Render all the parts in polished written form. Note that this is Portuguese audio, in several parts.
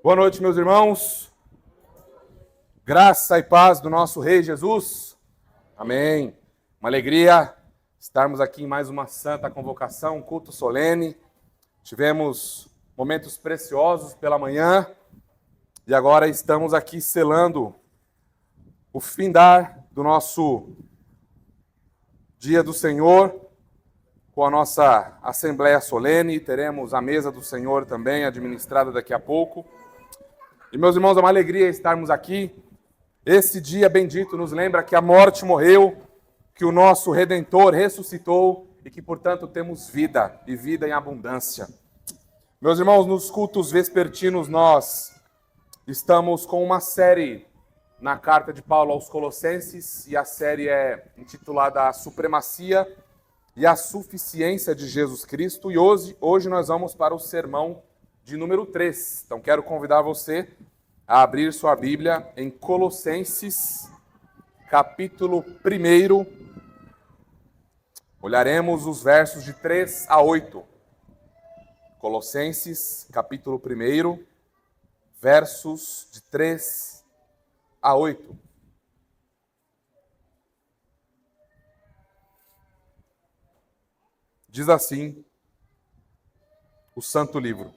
Boa noite, meus irmãos. Graça e paz do nosso Rei Jesus. Amém. Uma alegria estarmos aqui em mais uma santa convocação, um culto solene. Tivemos momentos preciosos pela manhã e agora estamos aqui selando o findar do nosso Dia do Senhor com a nossa Assembleia Solene. Teremos a mesa do Senhor também administrada daqui a pouco. E, meus irmãos, é uma alegria estarmos aqui. Esse dia bendito nos lembra que a morte morreu, que o nosso Redentor ressuscitou e que, portanto, temos vida e vida em abundância. Meus irmãos, nos cultos vespertinos nós estamos com uma série na carta de Paulo aos Colossenses e a série é intitulada A Supremacia e a Suficiência de Jesus Cristo. E hoje nós vamos para o sermão de número 3. Então quero convidar você a abrir sua Bíblia em Colossenses, capítulo 1. Olharemos os versos de 3 a 8. Colossenses, capítulo 1, versos de 3 a 8. Diz assim o Santo Livro: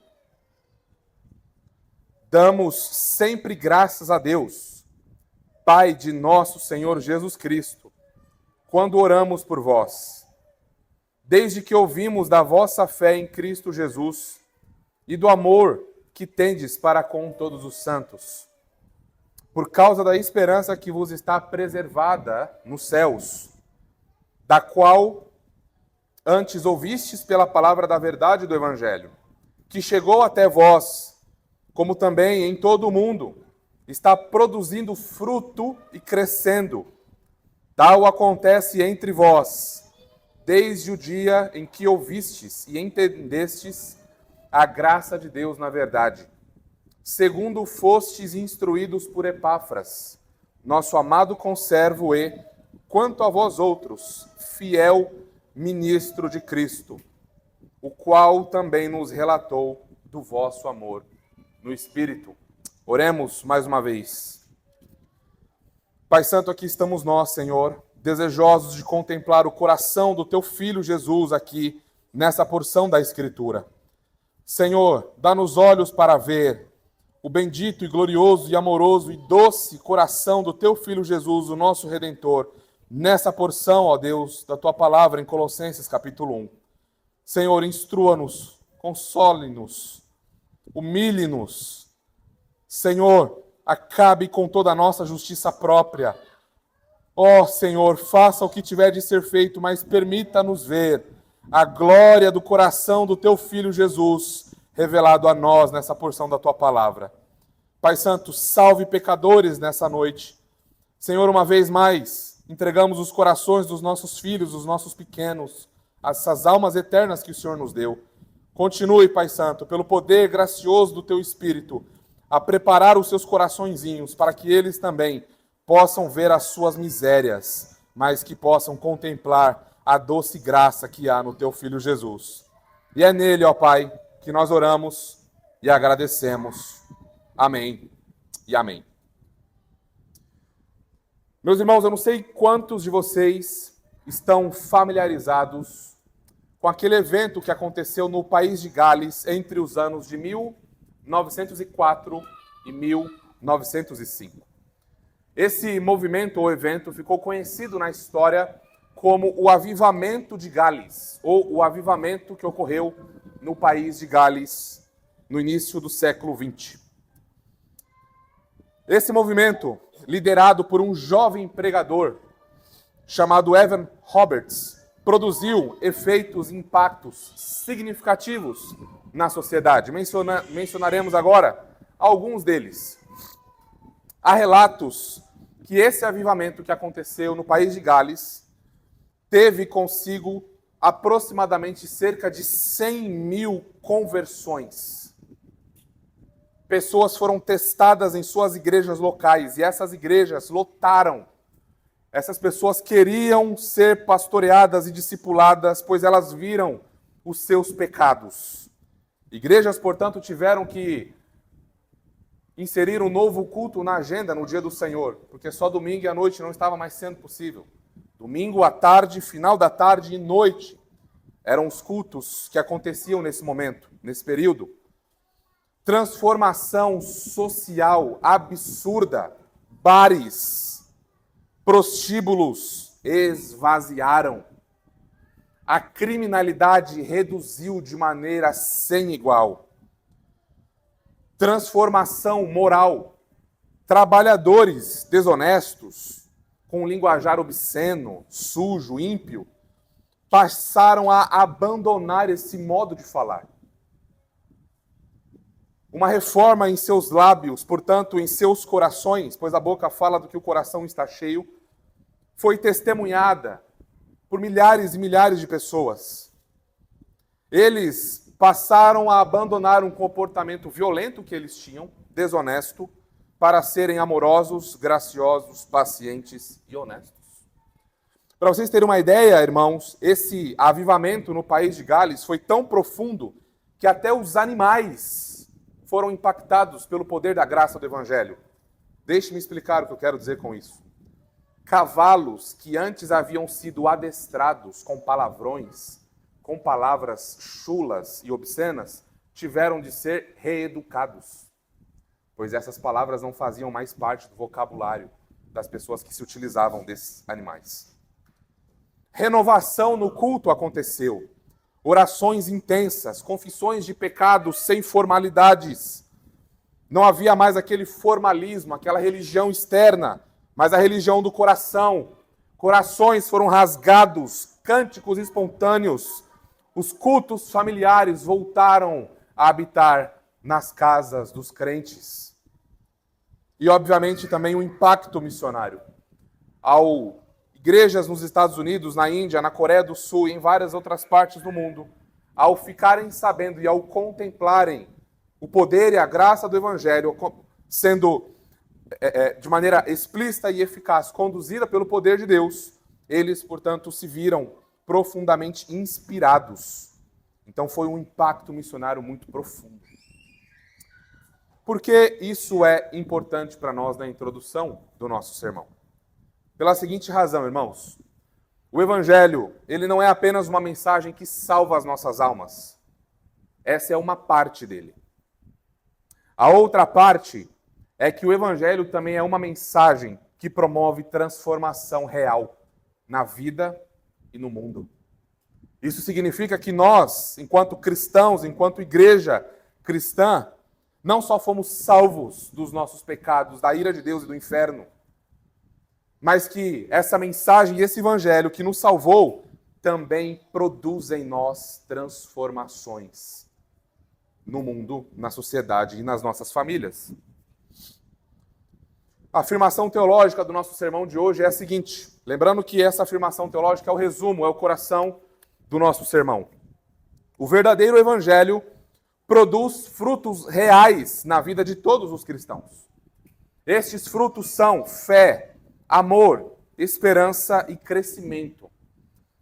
Damos sempre graças a Deus, Pai de nosso Senhor Jesus Cristo, quando oramos por vós, desde que ouvimos da vossa fé em Cristo Jesus e do amor que tendes para com todos os santos, por causa da esperança que vos está preservada nos céus, da qual antes ouvistes pela palavra da verdade do Evangelho, que chegou até vós, como também em todo o mundo, está produzindo fruto e crescendo. Tal acontece entre vós, desde o dia em que ouvistes e entendestes a graça de Deus na verdade, segundo fostes instruídos por Epáfras, nosso amado conservo e, quanto a vós outros, fiel ministro de Cristo, o qual também nos relatou do vosso amor no Espírito. Oremos mais uma vez. Pai Santo, aqui estamos nós, Senhor, desejosos de contemplar o coração do Teu Filho Jesus aqui, nessa porção da Escritura. Senhor, dá-nos olhos para ver o bendito e glorioso e amoroso e doce coração do Teu Filho Jesus, o nosso Redentor, nessa porção, ó Deus, da Tua palavra em Colossenses capítulo 1. Senhor, instrua-nos, console-nos, humilhe-nos. Senhor, acabe com toda a nossa justiça própria. Ó Senhor, faça o que tiver de ser feito, mas permita-nos ver a glória do coração do Teu Filho Jesus revelado a nós nessa porção da Tua palavra. Pai Santo, salve pecadores nessa noite. Senhor, uma vez mais, entregamos os corações dos nossos filhos, dos nossos pequenos, essas almas eternas que o Senhor nos deu. Continue, Pai Santo, pelo poder gracioso do Teu Espírito, a preparar os seus coraçõezinhos para que eles também possam ver as suas misérias, mas que possam contemplar a doce graça que há no Teu Filho Jesus. E é nele, ó Pai, que nós oramos e agradecemos. Amém e amém. Meus irmãos, eu não sei quantos de vocês estão familiarizados com aquele evento que aconteceu no país de Gales entre os anos de 1904 e 1905. Esse movimento ou evento ficou conhecido na história como o Avivamento de Gales, ou o avivamento que ocorreu no país de Gales no início do século XX. Esse movimento, liderado por um jovem pregador chamado Evan Roberts, produziu efeitos e impactos significativos na sociedade. Mencionaremos agora alguns deles. Há relatos que esse avivamento que aconteceu no país de Gales teve consigo aproximadamente cerca de 100 mil conversões. Pessoas foram testadas em suas igrejas locais e essas igrejas lotaram. Essas pessoas queriam ser pastoreadas e discipuladas, pois elas viram os seus pecados. Igrejas, portanto, tiveram que inserir um novo culto na agenda no dia do Senhor, porque só domingo e à noite não estava mais sendo possível. Domingo à tarde, final da tarde e noite eram os cultos que aconteciam nesse momento, nesse período. Transformação social absurda. Bares, prostíbulos esvaziaram. A criminalidade reduziu de maneira sem igual. Transformação moral. Trabalhadores desonestos, com linguajar obsceno, sujo, ímpio, passaram a abandonar esse modo de falar. Uma reforma em seus lábios, portanto, em seus corações, pois a boca fala do que o coração está cheio, foi testemunhada por milhares e milhares de pessoas. Eles passaram a abandonar um comportamento violento que eles tinham, desonesto, para serem amorosos, graciosos, pacientes e honestos. Para vocês terem uma ideia, irmãos, esse avivamento no país de Gales foi tão profundo que até os animais foram impactados pelo poder da graça do Evangelho. Deixe-me explicar o que eu quero dizer com isso. Cavalos que antes haviam sido adestrados com palavrões, com palavras chulas e obscenas, tiveram de ser reeducados, pois essas palavras não faziam mais parte do vocabulário das pessoas que se utilizavam desses animais. Renovação no culto aconteceu. Orações intensas, confissões de pecados sem formalidades. Não havia mais aquele formalismo, aquela religião externa, mas a religião do coração. Corações foram rasgados, cânticos espontâneos. Os cultos familiares voltaram a habitar nas casas dos crentes. E, obviamente, também o impacto missionário. Igrejas nos Estados Unidos, na Índia, na Coreia do Sul e em várias outras partes do mundo, ao ficarem sabendo e ao contemplarem o poder e a graça do Evangelho sendo de maneira explícita e eficaz conduzida pelo poder de Deus, eles, portanto, se viram profundamente inspirados. Então foi um impacto missionário muito profundo. Por que isso é importante para nós na introdução do nosso sermão? Pela seguinte razão, irmãos. O Evangelho, ele não é apenas uma mensagem que salva as nossas almas. Essa é uma parte dele. A outra parte é que o Evangelho também é uma mensagem que promove transformação real na vida e no mundo. Isso significa que nós, enquanto cristãos, enquanto igreja cristã, não só fomos salvos dos nossos pecados, da ira de Deus e do inferno, mas que essa mensagem e esse evangelho que nos salvou também produz em nós transformações no mundo, na sociedade e nas nossas famílias. A afirmação teológica do nosso sermão de hoje é a seguinte, lembrando que essa afirmação teológica é o resumo, é o coração do nosso sermão. O verdadeiro evangelho produz frutos reais na vida de todos os cristãos. Estes frutos são fé, amor, esperança e crescimento.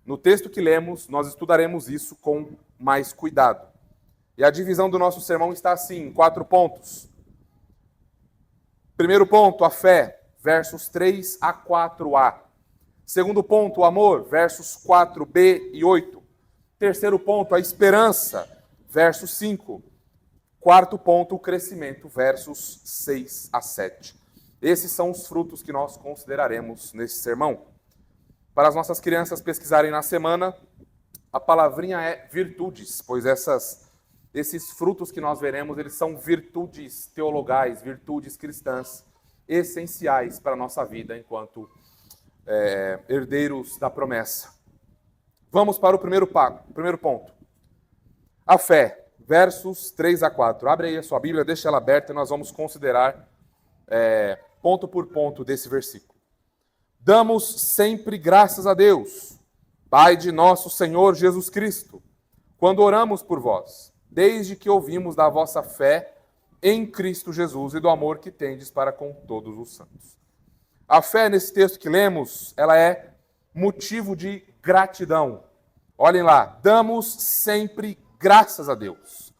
No texto que lemos, nós estudaremos isso com mais cuidado. E a divisão do nosso sermão está assim, em 4 pontos. Primeiro ponto, a fé, versos 3 a 4a. Segundo ponto, o amor, versos 4b e 8. Terceiro ponto, a esperança, versos 5. Quarto ponto, o crescimento, versos 6 a 7. Esses são os frutos que nós consideraremos nesse sermão. Para as nossas crianças pesquisarem na semana, a palavrinha é virtudes, pois esses frutos que nós veremos, eles são virtudes teologais, virtudes cristãs, essenciais para a nossa vida enquanto herdeiros da promessa. Vamos para o primeiro ponto. A fé, versos 3 a 4. Abre aí a sua Bíblia, deixa ela aberta e nós vamos considerar ponto por ponto desse versículo. Damos sempre graças a Deus, Pai de nosso Senhor Jesus Cristo, quando oramos por vós, desde que ouvimos da vossa fé em Cristo Jesus e do amor que tendes para com todos os santos. A fé, nesse texto que lemos, ela é motivo de gratidão. Olhem lá, damos sempre graças a Deus.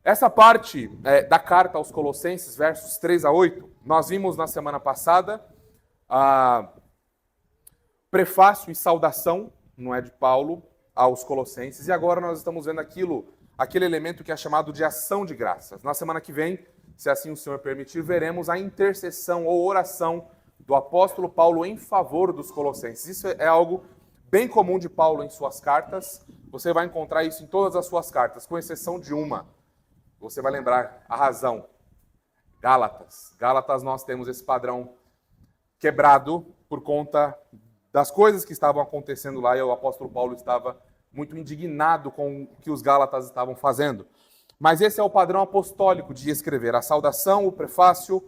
Essa parte da carta aos Colossenses, versos 3 a 8, nós vimos na semana passada prefácio e saudação, não é, de Paulo aos Colossenses, e agora nós estamos vendo aquele elemento que é chamado de ação de graças. Na semana que vem, se assim o Senhor permitir, veremos a intercessão ou oração do apóstolo Paulo em favor dos Colossenses. Isso é algo bem comum de Paulo em suas cartas. Você vai encontrar isso em todas as suas cartas, com exceção de uma. Você vai lembrar a razão. Gálatas. Gálatas nós temos esse padrão quebrado por conta das coisas que estavam acontecendo lá, e o apóstolo Paulo estava muito indignado com o que os Gálatas estavam fazendo. Mas esse é o padrão apostólico de escrever: a saudação, o prefácio,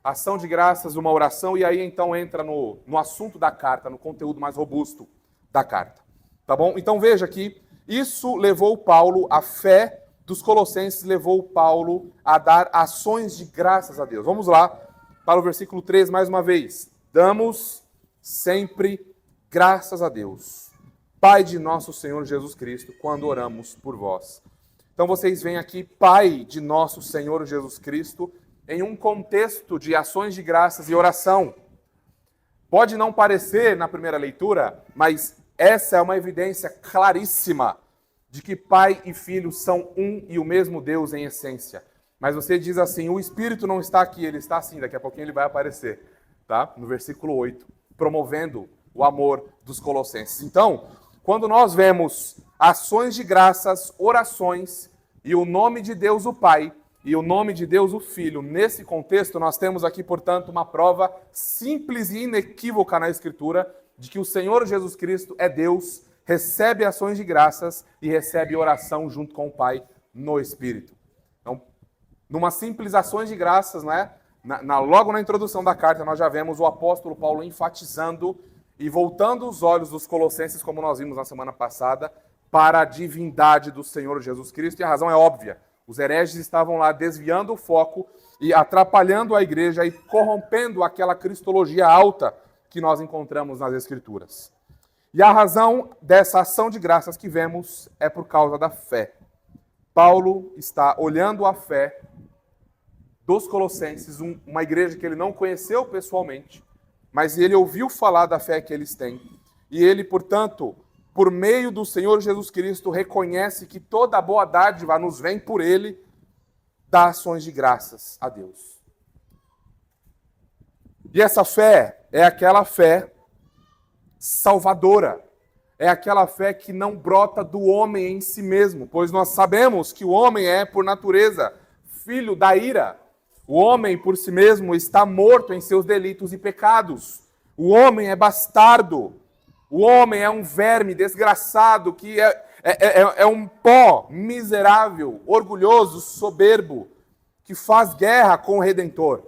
a ação de graças, uma oração, e aí então entra no assunto da carta, no conteúdo mais robusto da carta. Tá bom? Então veja que isso levou Paulo, a fé dos Colossenses levou Paulo a dar ações de graças a Deus. Vamos lá para o versículo 3 mais uma vez. Damos sempre graças a Deus, Pai de nosso Senhor Jesus Cristo, quando oramos por vós. Então vocês veem aqui, Pai de nosso Senhor Jesus Cristo, em um contexto de ações de graças e oração. Pode não parecer na primeira leitura, mas essa é uma evidência claríssima de que Pai e Filho são um e o mesmo Deus em essência. Mas você diz assim, o Espírito não está aqui, ele está assim, daqui a pouquinho ele vai aparecer, tá? No versículo 8, promovendo o amor dos Colossenses. Então, quando nós vemos ações de graças, orações, e o nome de Deus o Pai, e o nome de Deus o Filho, nesse contexto, nós temos aqui, portanto, uma prova simples e inequívoca na Escritura de que o Senhor Jesus Cristo é Deus, recebe ações de graças e recebe oração junto com o Pai no Espírito. Então, numa simples ações de graças, né? Logo na introdução da carta, nós já vemos o apóstolo Paulo enfatizando e voltando os olhos dos Colossenses, como nós vimos na semana passada, para a divindade do Senhor Jesus Cristo. E a razão é óbvia. Os hereges estavam lá desviando o foco e atrapalhando a igreja e corrompendo aquela cristologia alta que nós encontramos nas Escrituras. E a razão dessa ação de graças que vemos é por causa da fé. Paulo está olhando a fé dos Colossenses, uma igreja que ele não conheceu pessoalmente, mas ele ouviu falar da fé que eles têm. E ele, portanto, por meio do Senhor Jesus Cristo, reconhece que toda a boa dádiva nos vem por ele, dá ações de graças a Deus. E essa fé é aquela fé salvadora. É aquela fé que não brota do homem em si mesmo, pois nós sabemos que o homem é, por natureza, filho da ira. O homem, por si mesmo, está morto em seus delitos e pecados. O homem é bastardo. O homem é um verme desgraçado, que é um pó miserável, orgulhoso, soberbo, que faz guerra com o Redentor.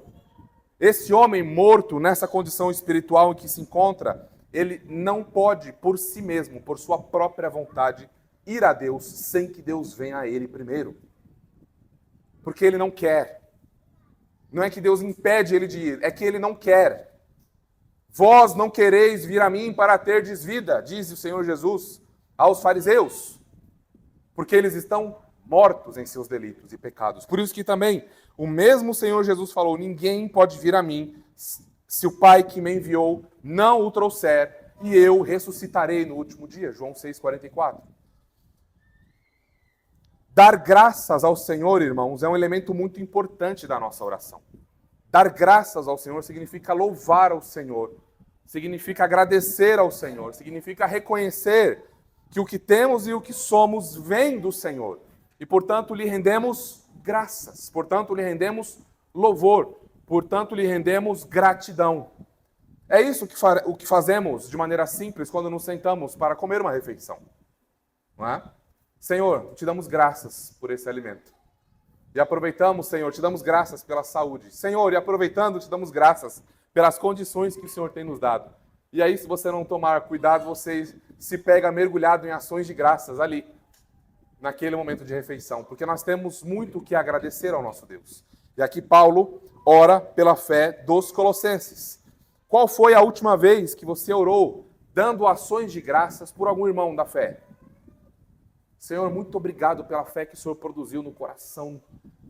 Esse homem morto, nessa condição espiritual em que se encontra, ele não pode, por si mesmo, por sua própria vontade, ir a Deus sem que Deus venha a ele primeiro. Porque ele não quer. Não é que Deus impede ele de ir, é que ele não quer. Vós não quereis vir a mim para terdes vida, diz o Senhor Jesus aos fariseus, porque eles estão mortos em seus delitos e pecados. Por isso que também o mesmo Senhor Jesus falou, ninguém pode vir a mim se o Pai que me enviou não o trouxer, e eu ressuscitarei no último dia. João 6,44. Dar graças ao Senhor, irmãos, é um elemento muito importante da nossa oração. Dar graças ao Senhor significa louvar ao Senhor, significa agradecer ao Senhor, significa reconhecer que o que temos e o que somos vem do Senhor. E, portanto, lhe rendemos graças, portanto, lhe rendemos louvor, portanto, lhe rendemos gratidão. É isso o que fazemos de maneira simples quando nos sentamos para comer uma refeição. Não é? Senhor, te damos graças por esse alimento. E aproveitamos, Senhor, te damos graças pela saúde. Senhor, e aproveitando, te damos graças pelas condições que o Senhor tem nos dado. E aí, se você não tomar cuidado, você se pega mergulhado em ações de graças ali, naquele momento de refeição. Porque nós temos muito que agradecer ao nosso Deus. E aqui Paulo ora pela fé dos Colossenses. Qual foi a última vez que você orou dando ações de graças por algum irmão da fé? Senhor, muito obrigado pela fé que o Senhor produziu no coração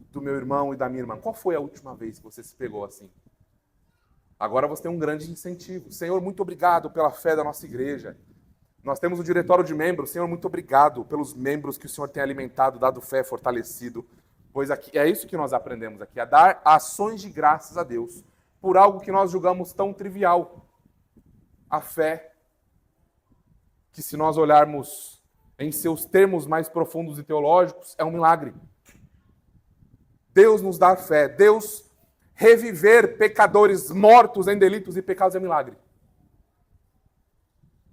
do meu irmão e da minha irmã. Qual foi a última vez que você se pegou assim? Agora você tem um grande incentivo. Senhor, muito obrigado pela fé da nossa igreja. Nós temos o diretório de membros. Senhor, muito obrigado pelos membros que o Senhor tem alimentado, dado fé, fortalecido. Pois aqui é isso que nós aprendemos aqui, a dar ações de graças a Deus por algo que nós julgamos tão trivial. A fé, que se nós olharmos em seus termos mais profundos e teológicos, é um milagre. Deus nos dá fé. Deus reviver pecadores mortos em delitos e pecados é milagre.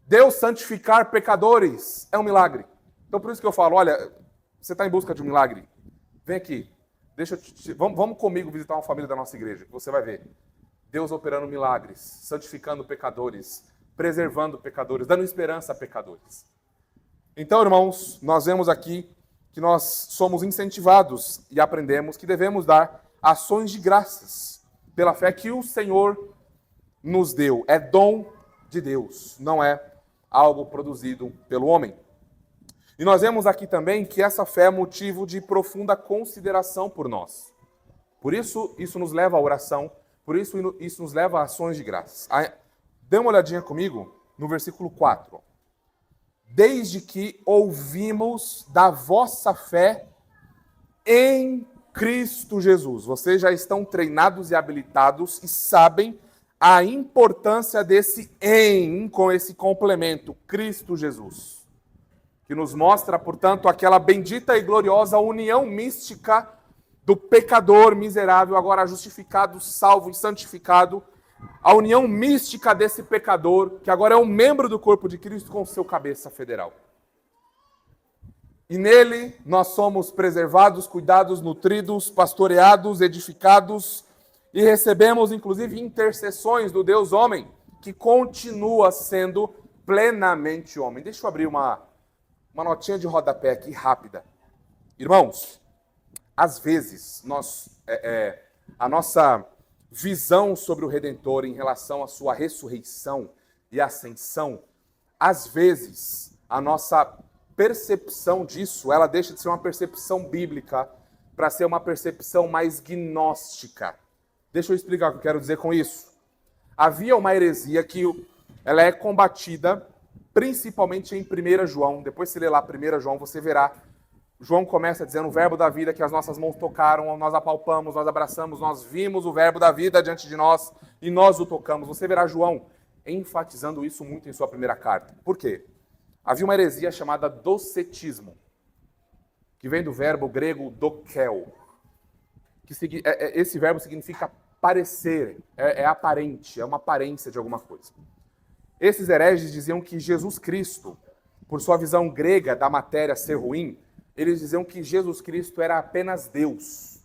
Deus santificar pecadores é um milagre. Então por isso que eu falo, olha, você está em busca de um milagre? Vem aqui. Vamos comigo visitar uma família da nossa igreja, que você vai ver. Deus operando milagres, santificando pecadores, preservando pecadores, dando esperança a pecadores. Então, irmãos, nós vemos aqui que nós somos incentivados e aprendemos que devemos dar ações de graças pela fé que o Senhor nos deu. É dom de Deus, não é algo produzido pelo homem. E nós vemos aqui também que essa fé é motivo de profunda consideração por nós. Por isso, isso nos leva à oração, por isso nos leva a ações de graças. Dê uma olhadinha comigo no versículo 4. Desde que ouvimos da vossa fé em Cristo Jesus. Vocês já estão treinados e habilitados e sabem a importância desse em, com esse complemento, Cristo Jesus. Que nos mostra, portanto, aquela bendita e gloriosa união mística do pecador miserável, agora justificado, salvo e santificado. A união mística desse pecador, que agora é um membro do corpo de Cristo com seu cabeça federal. E nele nós somos preservados, cuidados, nutridos, pastoreados, edificados e recebemos inclusive intercessões do Deus homem, que continua sendo plenamente homem. Deixa eu abrir uma notinha de rodapé aqui rápida. Irmãos, às vezes a nossa visão sobre o Redentor em relação à sua ressurreição e ascensão, às vezes a nossa percepção disso, ela deixa de ser uma percepção bíblica para ser uma percepção mais gnóstica. Deixa eu explicar o que eu quero dizer com isso. Havia uma heresia que ela é combatida principalmente em 1 João. Depois se ler lá 1 João, você verá. João começa dizendo o verbo da vida que as nossas mãos tocaram, nós apalpamos, nós abraçamos, nós vimos o verbo da vida diante de nós e nós o tocamos. Você verá João enfatizando isso muito em sua primeira carta. Por quê? Havia uma heresia chamada docetismo, que vem do verbo grego dokel. Esse verbo significa parecer, é aparente, é uma aparência de alguma coisa. Esses hereges diziam que Jesus Cristo, por sua visão grega da matéria ser ruim, eles diziam que Jesus Cristo era apenas Deus.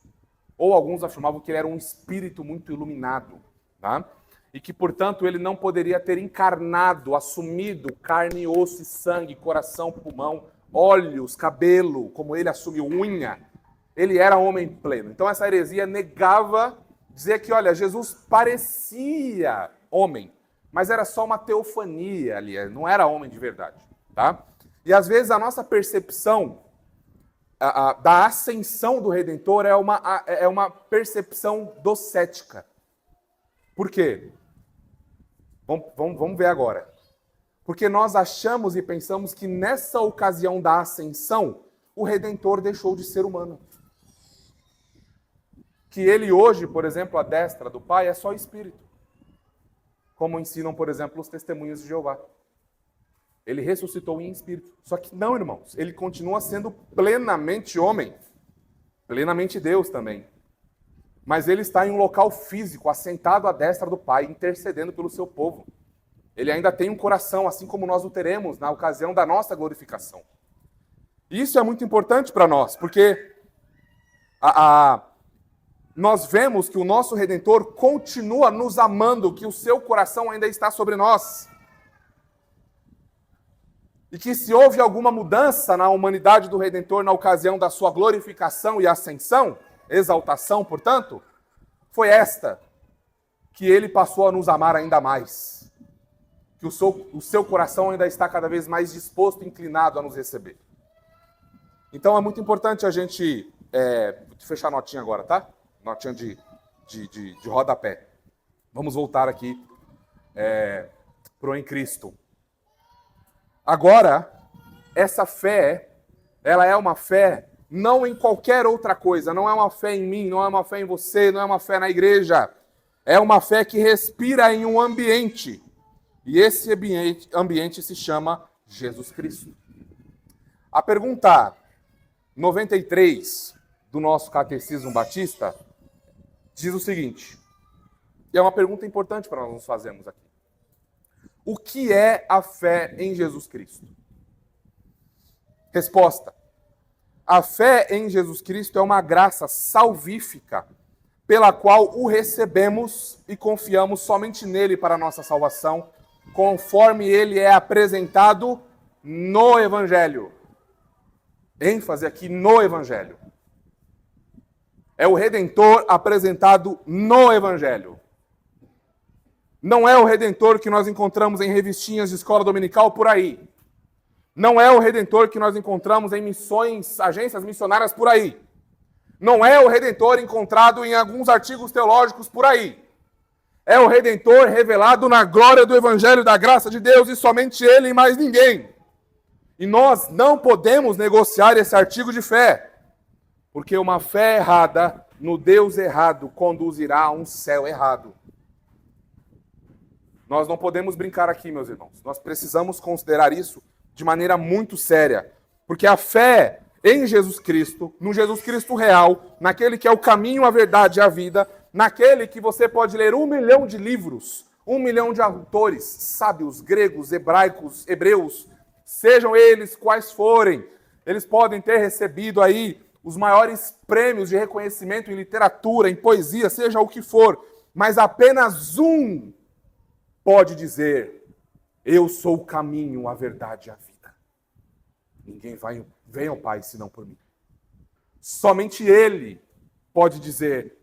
Ou alguns afirmavam que ele era um espírito muito iluminado. Tá? E que, portanto, ele não poderia ter encarnado, assumido carne, osso e sangue, coração, pulmão, olhos, cabelo, como ele assumiu, unha. Ele era homem pleno. Então essa heresia negava, dizia que, olha, Jesus parecia homem, mas era só uma teofania ali, não era homem de verdade. Tá? E às vezes a nossa percepção da ascensão do Redentor é uma percepção docética. Por quê? Vamos ver agora. Porque nós achamos e pensamos que nessa ocasião da ascensão, o Redentor deixou de ser humano. Que ele hoje, por exemplo, à destra do Pai, é só espírito. Como ensinam, por exemplo, os testemunhas de Jeová. Ele ressuscitou em espírito. Só que não, irmãos, ele continua sendo plenamente homem, plenamente Deus também. Mas ele está em um local físico, assentado à destra do Pai, intercedendo pelo seu povo. Ele ainda tem um coração, assim como nós o teremos na ocasião da nossa glorificação. E isso é muito importante para nós, porque nós vemos que o nosso Redentor continua nos amando, que o seu coração ainda está sobre nós. E que se houve alguma mudança na humanidade do Redentor na ocasião da sua glorificação e ascensão, exaltação, portanto, foi esta, que ele passou a nos amar ainda mais. Que o seu coração ainda está cada vez mais disposto e inclinado a nos receber. Então é muito importante a gente... vou fechar a notinha agora, tá? Notinha de rodapé. Vamos voltar aqui pro Em Cristo. Agora, essa fé, ela é uma fé não em qualquer outra coisa. Não é uma fé em mim, não é uma fé em você, não é uma fé na igreja. É uma fé que respira em um ambiente. E esse ambiente se chama Jesus Cristo. A pergunta 93 do nosso Catecismo Batista diz o seguinte, e é uma pergunta importante para nós nos fazermos aqui. O que é a fé em Jesus Cristo? Resposta. A fé em Jesus Cristo é uma graça salvífica pela qual o recebemos e confiamos somente nele para a nossa salvação, conforme ele é apresentado no Evangelho. ênfase aqui no Evangelho. É o Redentor apresentado no Evangelho. Não é o Redentor que nós encontramos em revistinhas de escola dominical por aí. Não é o Redentor que nós encontramos em missões, agências missionárias por aí. Não é o Redentor encontrado em alguns artigos teológicos por aí. É o Redentor revelado na glória do Evangelho da graça de Deus e somente Ele e mais ninguém. E nós não podemos negociar esse artigo de fé, porque uma fé errada no Deus errado conduzirá a um céu errado. Nós não podemos brincar aqui, meus irmãos. Nós precisamos considerar isso de maneira muito séria, porque a fé em Jesus Cristo, no Jesus Cristo real, naquele que é o caminho, a verdade e a vida, naquele que você pode ler 1 milhão de livros, 1 milhão de autores, sábios, gregos, hebraicos, hebreus, sejam eles quais forem, eles podem ter recebido aí os maiores prêmios de reconhecimento em literatura, em poesia, seja o que for, mas apenas um pode dizer: eu sou o caminho, a verdade e a vida. Ninguém vem ao Pai senão por mim. Somente Ele pode dizer: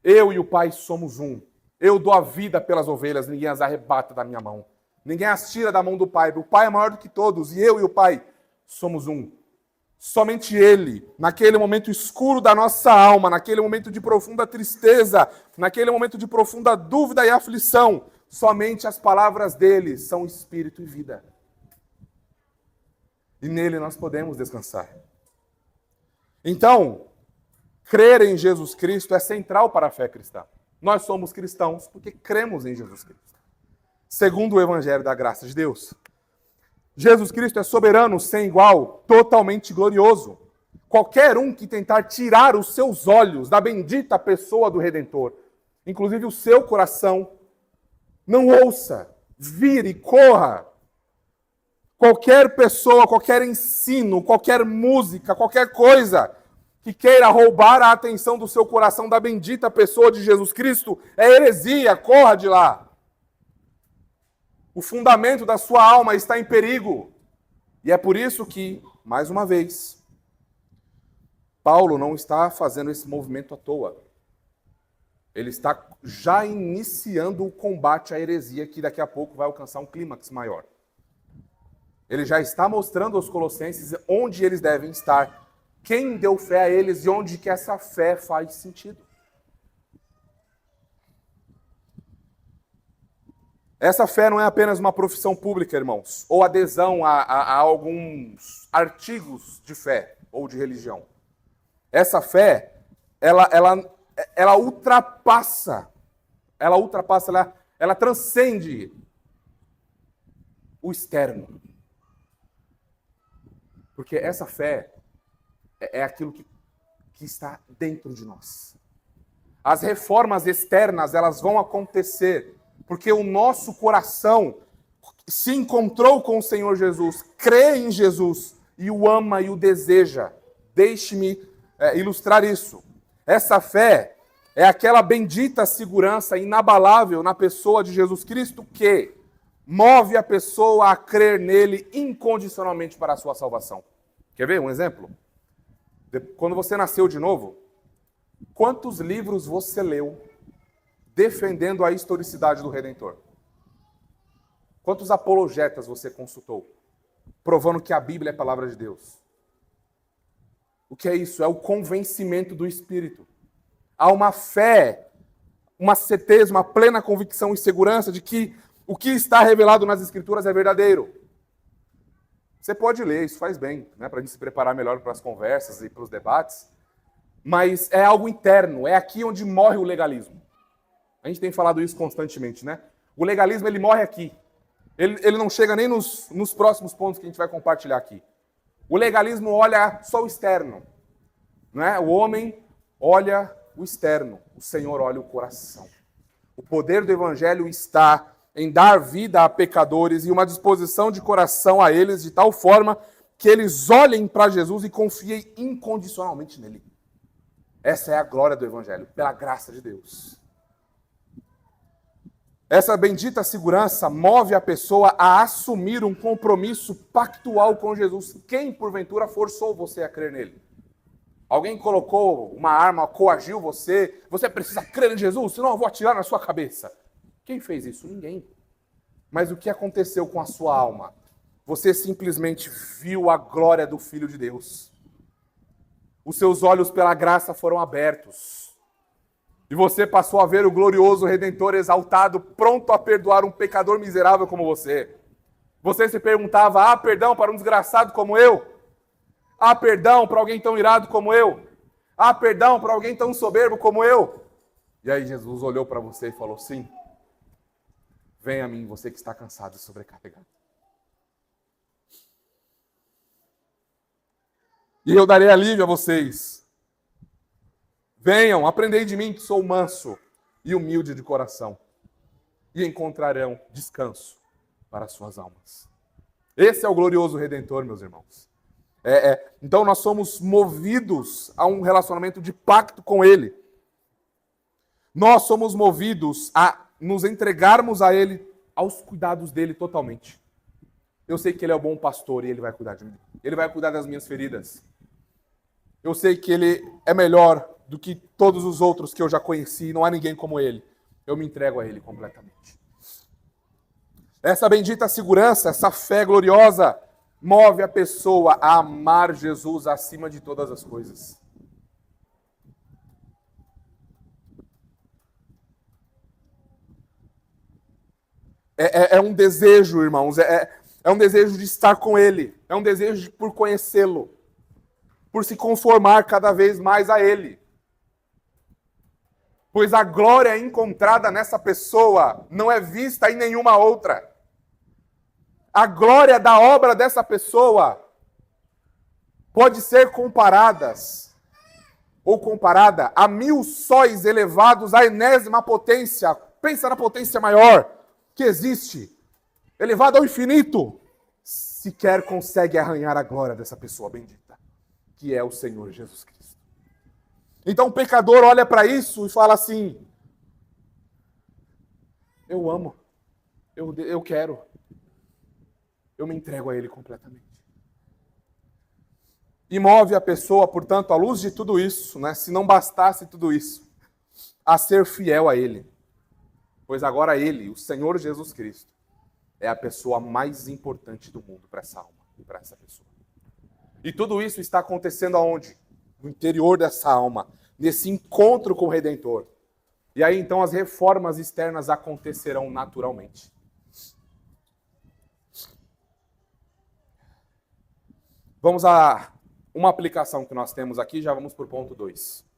eu e o Pai somos um. Eu dou a vida pelas ovelhas, ninguém as arrebata da minha mão. Ninguém as tira da mão do Pai. O Pai é maior do que todos e eu e o Pai somos um. Somente Ele, naquele momento escuro da nossa alma, naquele momento de profunda tristeza, naquele momento de profunda dúvida e aflição, somente as palavras dele são espírito e vida. E nele nós podemos descansar. Então, crer em Jesus Cristo é central para a fé cristã. Nós somos cristãos porque cremos em Jesus Cristo, segundo o Evangelho da graça de Deus. Jesus Cristo é soberano, sem igual, totalmente glorioso. Qualquer um que tentar tirar os seus olhos da bendita pessoa do Redentor, inclusive o seu coração, não ouça, vire e corra. Qualquer pessoa, qualquer ensino, qualquer música, qualquer coisa que queira roubar a atenção do seu coração da bendita pessoa de Jesus Cristo é heresia, corra de lá. O fundamento da sua alma está em perigo. E é por isso que, mais uma vez, Paulo não está fazendo esse movimento à toa. Ele está já iniciando o combate à heresia que daqui a pouco vai alcançar um clímax maior. Ele já está mostrando aos colossenses onde eles devem estar, quem deu fé a eles e onde que essa fé faz sentido. Essa fé não é apenas uma profissão pública, irmãos, ou adesão a alguns artigos de fé ou de religião. Essa fé, ela ultrapassa, ela transcende o externo. Porque essa fé é aquilo que está dentro de nós. As reformas externas, elas vão acontecer porque o nosso coração se encontrou com o Senhor Jesus, crê em Jesus e o ama e o deseja. Deixe-me ilustrar isso. Essa fé é aquela bendita segurança inabalável na pessoa de Jesus Cristo que move a pessoa a crer nele incondicionalmente para a sua salvação. Quer ver um exemplo? Quando você nasceu de novo, quantos livros você leu defendendo a historicidade do Redentor? Quantos apologetas você consultou, provando que a Bíblia é a palavra de Deus? O que é isso? É o convencimento do Espírito. Há uma fé, uma certeza, uma plena convicção e segurança de que o que está revelado nas Escrituras é verdadeiro. Você pode ler, isso faz bem, né, para a gente se preparar melhor para as conversas e para os debates, mas é algo interno, é aqui onde morre o legalismo. A gente tem falado isso constantemente, né? O legalismo, ele morre aqui. Ele não chega nem nos próximos pontos que a gente vai compartilhar aqui. O legalismo olha só o externo, né? O homem olha o externo, o Senhor olha o coração. O poder do Evangelho está em dar vida a pecadores e uma disposição de coração a eles de tal forma que eles olhem para Jesus e confiem incondicionalmente nele. Essa é a glória do Evangelho, pela graça de Deus. Essa bendita segurança move a pessoa a assumir um compromisso pactual com Jesus. Quem, porventura, forçou você a crer nele? Alguém colocou uma arma, coagiu você? Você precisa crer em Jesus, senão eu vou atirar na sua cabeça. Quem fez isso? Ninguém. Mas o que aconteceu com a sua alma? Você simplesmente viu a glória do Filho de Deus. Os seus olhos pela graça foram abertos. E você passou a ver o glorioso Redentor exaltado, pronto a perdoar um pecador miserável como você. Você se perguntava, há perdão para um desgraçado como eu? Há perdão para alguém tão irado como eu? Há perdão para alguém tão soberbo como eu? E aí Jesus olhou para você e falou, sim, venha a mim, você que está cansado e sobrecarregado. E eu darei alívio a vocês. Venham, aprendei de mim que sou manso e humilde de coração, e encontrarão descanso para as suas almas. Esse é o glorioso Redentor, meus irmãos. Então nós somos movidos a um relacionamento de pacto com Ele. Nós somos movidos a nos entregarmos a Ele, aos cuidados dEle totalmente. Eu sei que Ele é o bom pastor e Ele vai cuidar de mim. Ele vai cuidar das minhas feridas. Eu sei que Ele é melhor do que todos os outros que eu já conheci. Não há ninguém como Ele. Eu me entrego a Ele completamente. Essa bendita segurança, essa fé gloriosa, move a pessoa a amar Jesus acima de todas as coisas. É um desejo, irmãos, é um desejo de estar com Ele, é um desejo por conhecê-lo, por se conformar cada vez mais a Ele. Pois a glória encontrada nessa pessoa não é vista em nenhuma outra. A glória da obra dessa pessoa pode ser comparada a 1000 sóis elevados à enésima potência. Pensa na potência maior que existe, elevado ao infinito, sequer consegue arranhar a glória dessa pessoa bendita, que é o Senhor Jesus Cristo. Então o pecador olha para isso e fala assim, eu amo, eu quero, eu me entrego a Ele completamente. E move a pessoa, portanto, à luz de tudo isso, né, se não bastasse tudo isso, a ser fiel a Ele. Pois agora Ele, o Senhor Jesus Cristo, é a pessoa mais importante do mundo para essa alma e para essa pessoa. E tudo isso está acontecendo aonde? No interior dessa alma, nesse encontro com o Redentor. E aí então as reformas externas acontecerão naturalmente. Vamos a uma aplicação que nós temos aqui, já vamos para o ponto 2.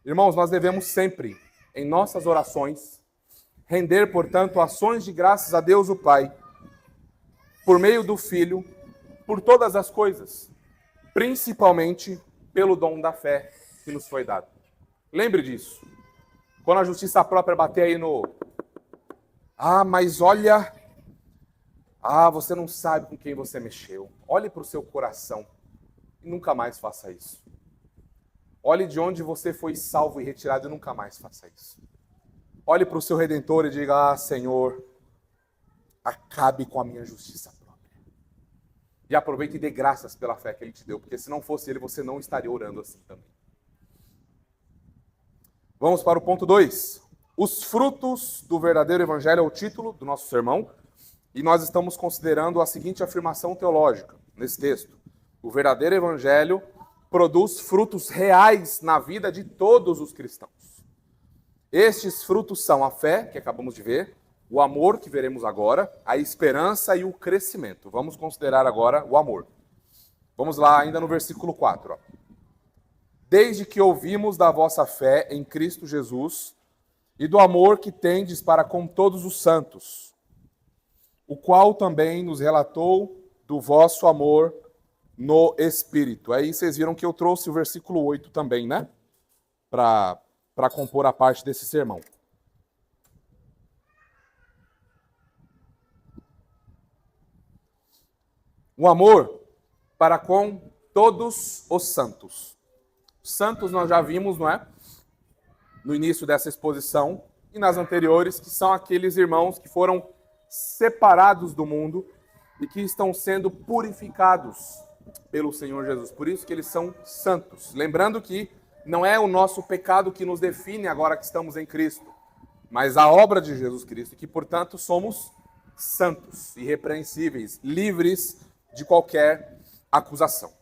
Irmãos, nós devemos sempre, em nossas orações, render, portanto, ações de graças a Deus o Pai, por meio do Filho, por todas as coisas, principalmente pelo dom da fé que nos foi dado. Lembre disso. Quando a justiça própria bater aí no... mas olha... você não sabe com quem você mexeu. Olhe para o seu coração e nunca mais faça isso. Olhe de onde você foi salvo e retirado e nunca mais faça isso. Olhe para o seu Redentor e diga, Senhor, acabe com a minha justiça própria. E aproveite e dê graças pela fé que Ele te deu, porque se não fosse Ele, você não estaria orando assim também. Vamos para o ponto 2. Os frutos do verdadeiro Evangelho é o título do nosso sermão. E nós estamos considerando a seguinte afirmação teológica nesse texto. O verdadeiro evangelho produz frutos reais na vida de todos os cristãos. Estes frutos são a fé, que acabamos de ver, o amor, que veremos agora, a esperança e o crescimento. Vamos considerar agora o amor. Vamos lá, ainda no versículo 4. Desde que ouvimos da vossa fé em Cristo Jesus e do amor que tendes para com todos os santos, o qual também nos relatou do vosso amor no Espírito. Aí vocês viram que eu trouxe o versículo 8 também, né? Para compor a parte desse sermão. O amor para com todos os santos. Santos nós já vimos, não é? No início dessa exposição e nas anteriores, que são aqueles irmãos que foram separados do mundo e que estão sendo purificados pelo Senhor Jesus. Por isso que eles são santos. Lembrando que não é o nosso pecado que nos define agora que estamos em Cristo, mas a obra de Jesus Cristo, que, portanto, somos santos, irrepreensíveis, livres de qualquer acusação.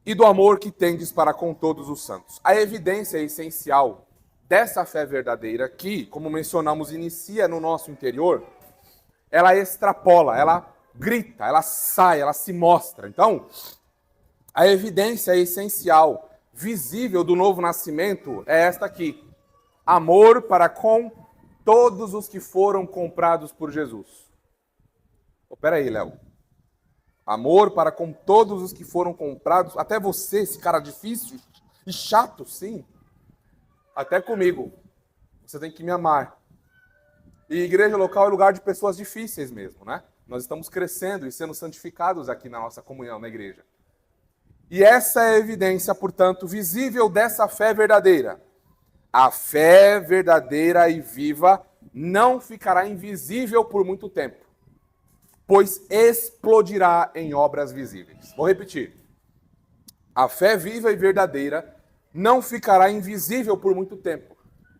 E do amor que tendes para com todos os santos. A evidência essencial dessa fé verdadeira, que, como mencionamos, inicia no nosso interior, ela extrapola, ela grita, ela sai, ela se mostra. Então, a evidência essencial, visível do novo nascimento é esta aqui. Amor para com todos os que foram comprados por Jesus. Espera aí, Léo. Amor para com todos os que foram comprados, até você, esse cara difícil e chato, sim. Até comigo. Você tem que me amar. E igreja local é lugar de pessoas difíceis mesmo, né? Nós estamos crescendo e sendo santificados aqui na nossa comunhão, na igreja. E essa é a evidência, portanto, visível dessa fé verdadeira. A fé verdadeira e viva não ficará invisível por muito tempo, pois explodirá em obras visíveis. Vou repetir. A fé viva e verdadeira não ficará invisível por muito tempo,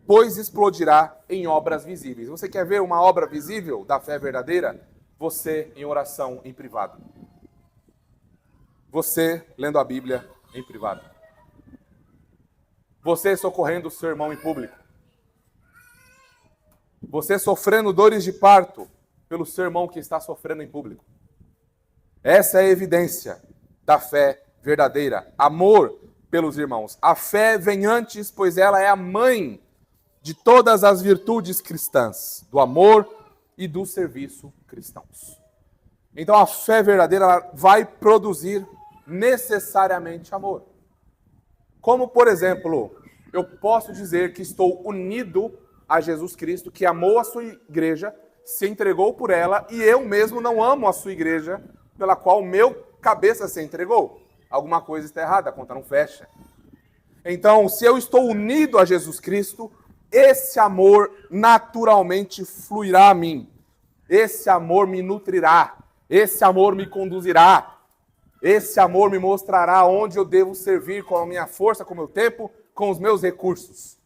pois explodirá em obras visíveis. Você quer ver uma obra visível da fé verdadeira? Você em oração em privado. Você lendo a Bíblia em privado. Você socorrendo o seu irmão em público. Você sofrendo dores de parto pelo seu irmão que está sofrendo em público. Essa é a evidência da fé verdadeira. Amor pelos irmãos. A fé vem antes, pois ela é a mãe de todas as virtudes cristãs, do amor e do serviço cristãos. Então a fé verdadeira ela vai produzir necessariamente amor. Como, por exemplo, eu posso dizer que estou unido a Jesus Cristo, que amou a sua igreja, se entregou por ela, e eu mesmo não amo a sua igreja, pela qual meu cabeça se entregou. Alguma coisa está errada, a conta não fecha. Então, se eu estou unido a Jesus Cristo, esse amor naturalmente fluirá a mim. Esse amor me nutrirá. Esse amor me conduzirá. Esse amor me mostrará onde eu devo servir com a minha força, com o meu tempo, com os meus recursos.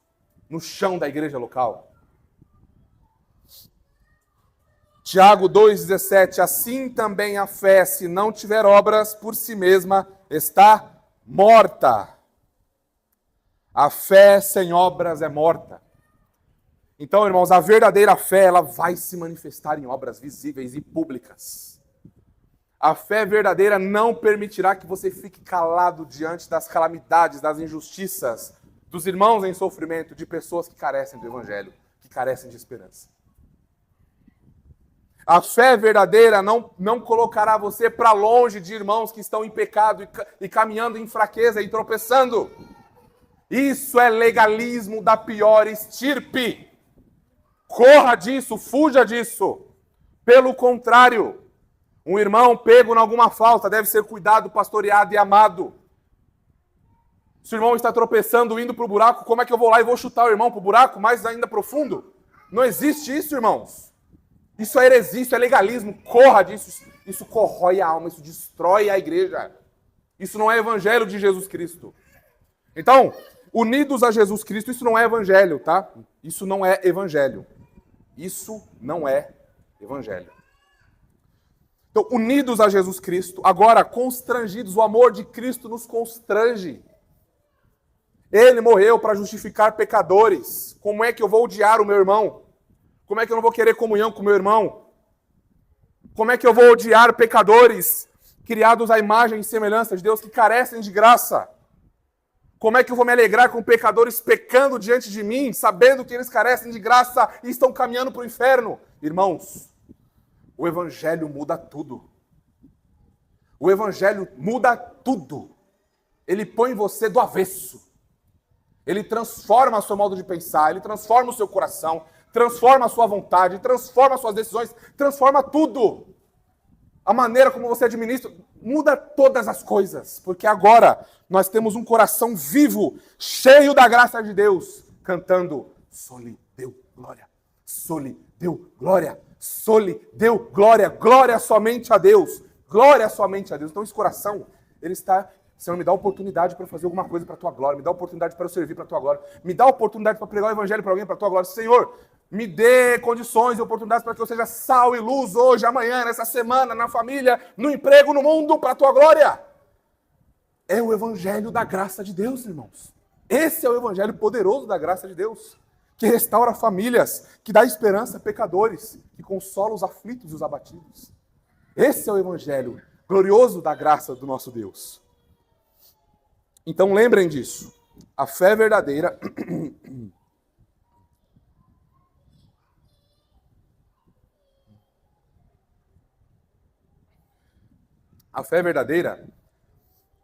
No chão da igreja local. Tiago 2,17. Assim também a fé, se não tiver obras, por si mesma está morta. A fé sem obras é morta. Então, irmãos, a verdadeira fé, ela vai se manifestar em obras visíveis e públicas. A fé verdadeira não permitirá que você fique calado diante das calamidades, das injustiças, dos irmãos em sofrimento, de pessoas que carecem do evangelho, que carecem de esperança. A fé verdadeira não colocará você para longe de irmãos que estão em pecado e caminhando em fraqueza e tropeçando. Isso é legalismo da pior estirpe. Corra disso, fuja disso. Pelo contrário, um irmão pego em alguma falta deve ser cuidado, pastoreado e amado. Se o irmão está tropeçando, indo para o buraco, como é que eu vou lá e vou chutar o irmão para o buraco mais ainda profundo? Não existe isso, irmãos. Isso é heresia, isso é legalismo. Corra disso. Isso corrói a alma, isso destrói a igreja. Isso não é evangelho de Jesus Cristo. Então, unidos a Jesus Cristo, isso não é evangelho, tá? Isso não é evangelho. Isso não é evangelho. Então, unidos a Jesus Cristo, agora constrangidos, o amor de Cristo nos constrange. Ele morreu para justificar pecadores. Como é que eu vou odiar o meu irmão? Como é que eu não vou querer comunhão com o meu irmão? Como é que eu vou odiar pecadores criados à imagem e semelhança de Deus que carecem de graça? Como é que eu vou me alegrar com pecadores pecando diante de mim, sabendo que eles carecem de graça e estão caminhando para o inferno? Irmãos, o Evangelho muda tudo. O Evangelho muda tudo. Ele põe você do avesso. Ele transforma o seu modo de pensar, ele transforma o seu coração, transforma a sua vontade, transforma as suas decisões, transforma tudo. A maneira como você administra, muda todas as coisas. Porque agora nós temos um coração vivo, cheio da graça de Deus, cantando: Soli deu glória, Soli deu glória, Soli deu glória, glória somente a Deus, glória somente a Deus. Então esse coração, ele está... Senhor, me dá oportunidade para fazer alguma coisa para a tua glória, me dá oportunidade para eu servir para a tua glória, me dá oportunidade para pregar o evangelho para alguém para a tua glória. Senhor, me dê condições e oportunidades para que eu seja sal e luz hoje, amanhã, nessa semana, na família, no emprego, no mundo, para a tua glória. É o evangelho da graça de Deus, irmãos. Esse é o evangelho poderoso da graça de Deus, que restaura famílias, que dá esperança a pecadores, que consola os aflitos e os abatidos. Esse é o evangelho glorioso da graça do nosso Deus. Então lembrem disso. A fé verdadeira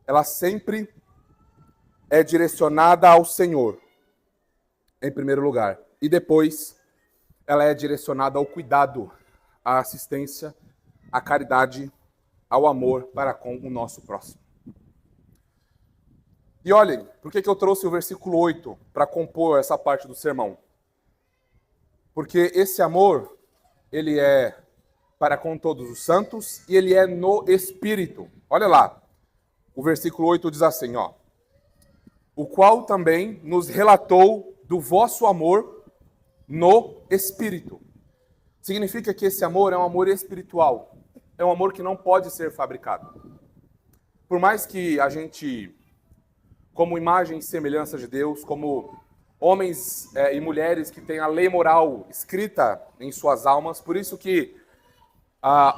ela sempre é direcionada ao Senhor, em primeiro lugar. E depois, ela é direcionada ao cuidado, à assistência, à caridade, ao amor para com o nosso próximo. E olhem, por que eu trouxe o versículo 8 para compor essa parte do sermão? Porque esse amor, ele é para com todos os santos e ele é no Espírito. Olha lá, o versículo 8 diz assim, ó: o qual também nos relatou do vosso amor no Espírito. Significa que esse amor é um amor espiritual. É um amor que não pode ser fabricado. Por mais que a gente, como imagem e semelhança de Deus, como homens e mulheres que têm a lei moral escrita em suas almas, por isso que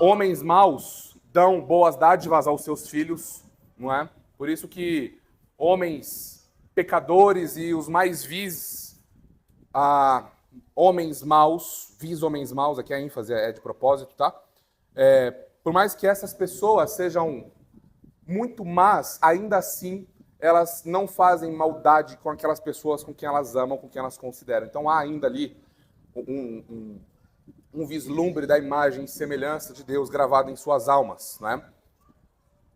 homens maus dão boas dádivas aos seus filhos, não é? Por isso que homens pecadores e os mais vis, homens maus, aqui a ênfase é de propósito, tá? Por mais que essas pessoas sejam muito más, ainda assim elas não fazem maldade com aquelas pessoas com quem elas amam, com quem elas consideram. Então há ainda ali um vislumbre da imagem e semelhança de Deus gravado em suas almas, né?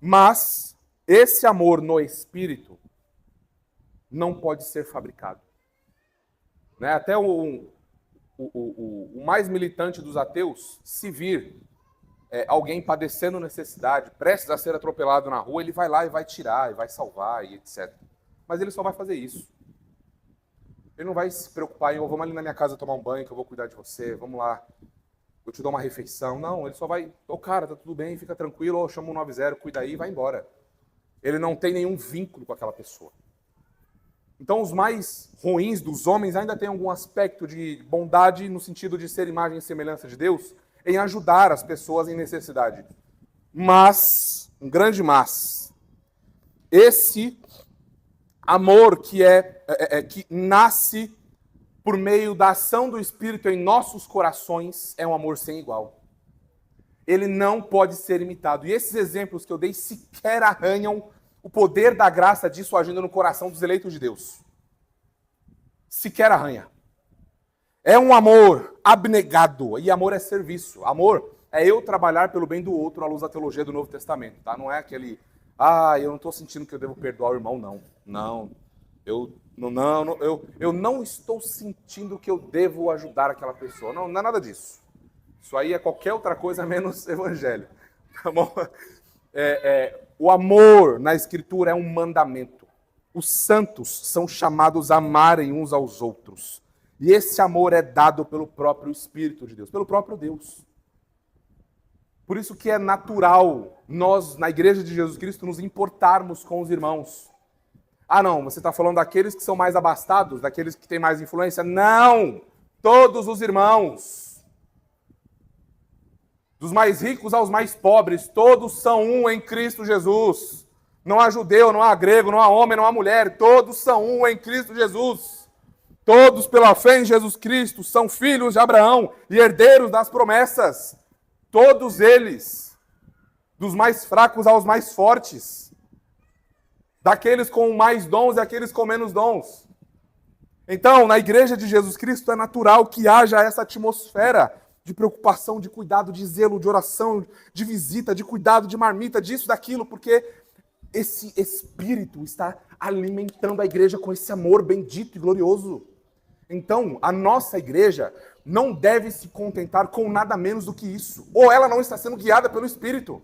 Mas esse amor no Espírito não pode ser fabricado, né? Até o mais militante dos ateus, se vir alguém padecendo necessidade, prestes a ser atropelado na rua, ele vai lá e vai tirar, e vai salvar, e etc. Mas ele só vai fazer isso. Ele não vai se preocupar em, vamos ali na minha casa tomar um banho, que eu vou cuidar de você, vamos lá, eu te dou uma refeição. Não, ele só vai, cara, tá tudo bem, fica tranquilo, chama um 90, cuida aí e vai embora. Ele não tem nenhum vínculo com aquela pessoa. Então os mais ruins dos homens ainda têm algum aspecto de bondade, no sentido de ser imagem e semelhança de Deus, em ajudar as pessoas em necessidade. Mas, um grande mas, esse amor que que nasce por meio da ação do Espírito em nossos corações é um amor sem igual. Ele não pode ser imitado. E esses exemplos que eu dei sequer arranham o poder da graça disso agindo no coração dos eleitos de Deus. Sequer arranha. É um amor abnegado, e amor é serviço. Amor é eu trabalhar pelo bem do outro à luz da teologia do Novo Testamento, tá? Não é aquele, eu não estou sentindo que eu devo perdoar o irmão, não. Eu não estou sentindo que eu devo ajudar aquela pessoa. Não é nada disso. Isso aí é qualquer outra coisa menos evangelho. Tá bom? O amor na Escritura é um mandamento. Os santos são chamados a amarem uns aos outros. E esse amor é dado pelo próprio Espírito de Deus, pelo próprio Deus. Por isso que é natural nós, na Igreja de Jesus Cristo, nos importarmos com os irmãos. Ah, não, você está falando daqueles que são mais abastados, daqueles que têm mais influência? Não! Todos os irmãos. Dos mais ricos aos mais pobres, todos são um em Cristo Jesus. Não há judeu, não há grego, não há homem, não há mulher, todos são um em Cristo Jesus. Todos, pela fé em Jesus Cristo, são filhos de Abraão e herdeiros das promessas. Todos eles, dos mais fracos aos mais fortes, daqueles com mais dons e aqueles com menos dons. Então, na Igreja de Jesus Cristo é natural que haja essa atmosfera de preocupação, de cuidado, de zelo, de oração, de visita, de cuidado, de marmita, disso, daquilo, porque esse Espírito está alimentando a igreja com esse amor bendito e glorioso. Então, a nossa igreja não deve se contentar com nada menos do que isso. Ou ela não está sendo guiada pelo Espírito.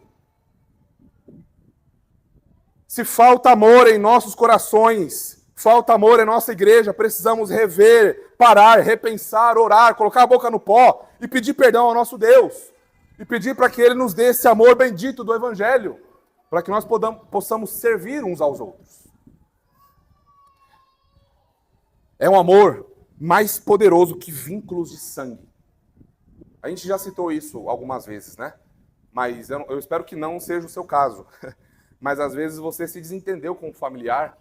Se falta amor em nossos corações, falta amor em nossa igreja, precisamos rever, parar, repensar, orar, colocar a boca no pó e pedir perdão ao nosso Deus. E pedir para que Ele nos dê esse amor bendito do Evangelho, para que nós possamos servir uns aos outros. É um amor mais poderoso que vínculos de sangue. A gente já citou isso algumas vezes, né? Mas eu espero que não seja o seu caso. Mas às vezes você se desentendeu com um familiar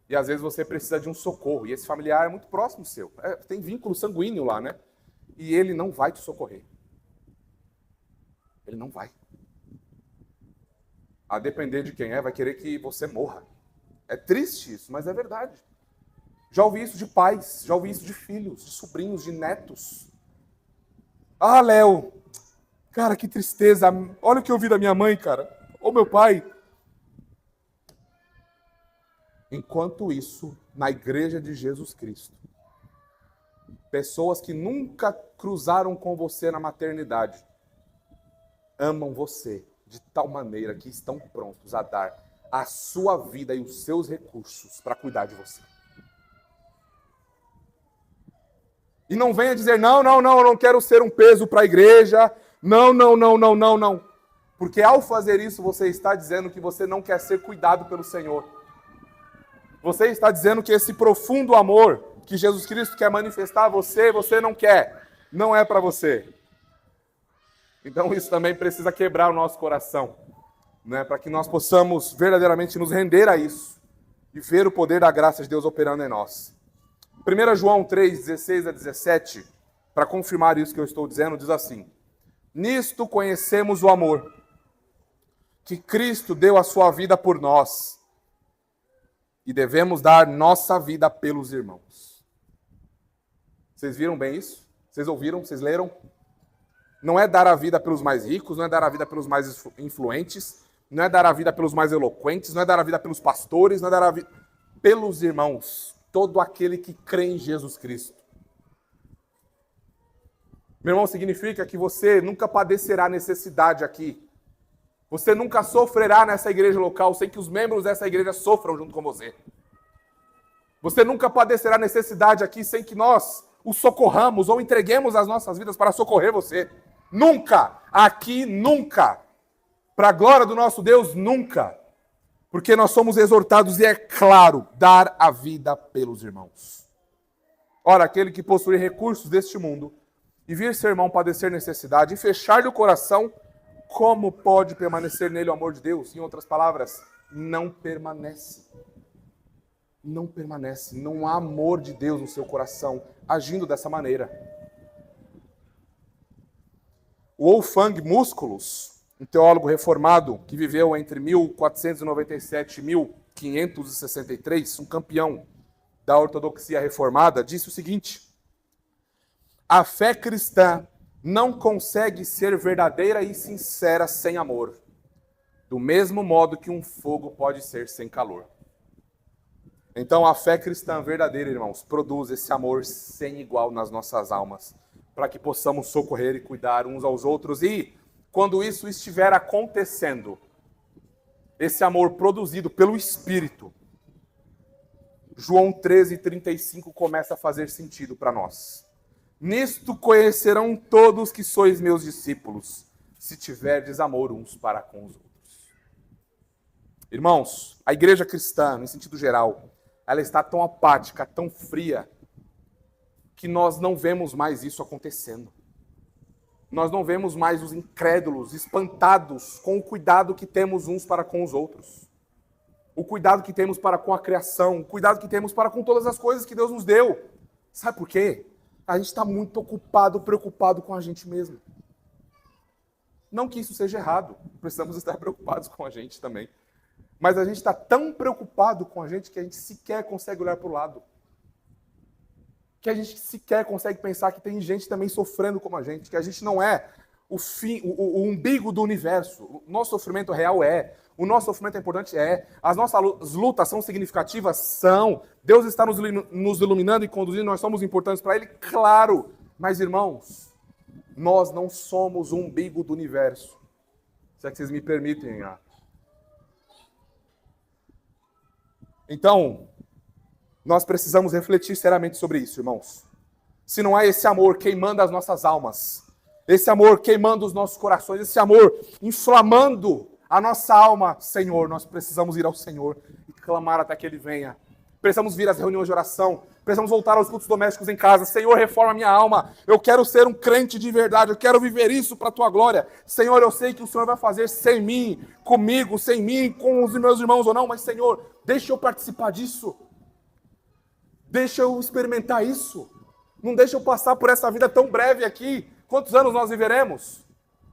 e às vezes você precisa de um socorro. E esse familiar é muito próximo seu. Tem vínculo sanguíneo lá, né? E ele não vai te socorrer. Ele não vai. A depender de quem vai querer que você morra. É triste isso, mas é verdade. Já ouvi isso de pais, já ouvi isso de filhos, de sobrinhos, de netos. Ah, Léo, cara, que tristeza. Olha o que eu vi da minha mãe, cara. Ou meu pai. Enquanto isso, na Igreja de Jesus Cristo, pessoas que nunca cruzaram com você na maternidade, amam você de tal maneira que estão prontos a dar a sua vida e os seus recursos para cuidar de você. E não venha dizer, não, eu não quero ser um peso para a igreja, não. Porque ao fazer isso, você está dizendo que você não quer ser cuidado pelo Senhor. Você está dizendo que esse profundo amor que Jesus Cristo quer manifestar a você, você não quer. Não é para você. Então isso também precisa quebrar o nosso coração, né? Para que nós possamos verdadeiramente nos render a isso e ver o poder da graça de Deus operando em nós. 1 João 3, 16 a 17, para confirmar isso que eu estou dizendo, diz assim: nisto conhecemos o amor, que Cristo deu a sua vida por nós, e devemos dar nossa vida pelos irmãos. Vocês viram bem isso? Vocês ouviram? Vocês leram? Não é dar a vida pelos mais ricos, não é dar a vida pelos mais influentes, não é dar a vida pelos mais eloquentes, não é dar a vida pelos pastores, não é dar a vida pelos irmãos. Todo aquele que crê em Jesus Cristo. Meu irmão, significa que você nunca padecerá necessidade aqui. Você nunca sofrerá nessa igreja local sem que os membros dessa igreja sofram junto com você. Você nunca padecerá necessidade aqui sem que nós o socorramos ou entreguemos as nossas vidas para socorrer você. Nunca! Aqui, nunca! Para a glória do nosso Deus, nunca! Porque nós somos exortados, e é claro, dar a vida pelos irmãos. Ora, aquele que possui recursos deste mundo, e vir seu irmão padecer necessidade, e fechar-lhe o coração, como pode permanecer nele o amor de Deus? Em outras palavras, não permanece. Não permanece. Não há amor de Deus no seu coração, agindo dessa maneira. O Wolfgang Musculus, um teólogo reformado que viveu entre 1497 e 1563, um campeão da ortodoxia reformada, disse o seguinte: a fé cristã não consegue ser verdadeira e sincera sem amor, do mesmo modo que um fogo pode ser sem calor. Então a fé cristã verdadeira, irmãos, produz esse amor sem igual nas nossas almas, para que possamos socorrer e cuidar uns aos outros. E quando isso estiver acontecendo, esse amor produzido pelo Espírito, João 13:35 começa a fazer sentido para nós. Nisto conhecerão todos que sois meus discípulos, se tiverdes amor uns para com os outros. Irmãos, a igreja cristã, no sentido geral, ela está tão apática, tão fria, que nós não vemos mais isso acontecendo. Nós não vemos mais os incrédulos espantados com o cuidado que temos uns para com os outros. O cuidado que temos para com a criação, o cuidado que temos para com todas as coisas que Deus nos deu. Sabe por quê? A gente está muito ocupado, preocupado com a gente mesmo. Não que isso seja errado, precisamos estar preocupados com a gente também. Mas a gente está tão preocupado com a gente que a gente sequer consegue olhar para o lado. Que a gente sequer consegue pensar que tem gente também sofrendo como a gente, que a gente não é o fim, o umbigo do universo. O nosso sofrimento real é, o nosso sofrimento é importante é, as nossas lutas são significativas? São. Deus está nos iluminando e conduzindo, nós somos importantes para Ele? Claro. Mas, irmãos, nós não somos o umbigo do universo. Se é que vocês me permitem. Então, nós precisamos refletir seriamente sobre isso, irmãos. Se não há esse amor queimando as nossas almas, esse amor queimando os nossos corações, esse amor inflamando a nossa alma, Senhor, nós precisamos ir ao Senhor e clamar até que Ele venha. Precisamos vir às reuniões de oração, precisamos voltar aos cultos domésticos em casa. Senhor, reforma minha alma. Eu quero ser um crente de verdade, eu quero viver isso para a Tua glória. Senhor, eu sei que o Senhor vai fazer sem mim, comigo, sem mim, com os meus irmãos ou não, mas Senhor, deixa eu participar disso. Deixa eu experimentar isso. Não deixa eu passar por essa vida tão breve aqui. Quantos anos nós viveremos?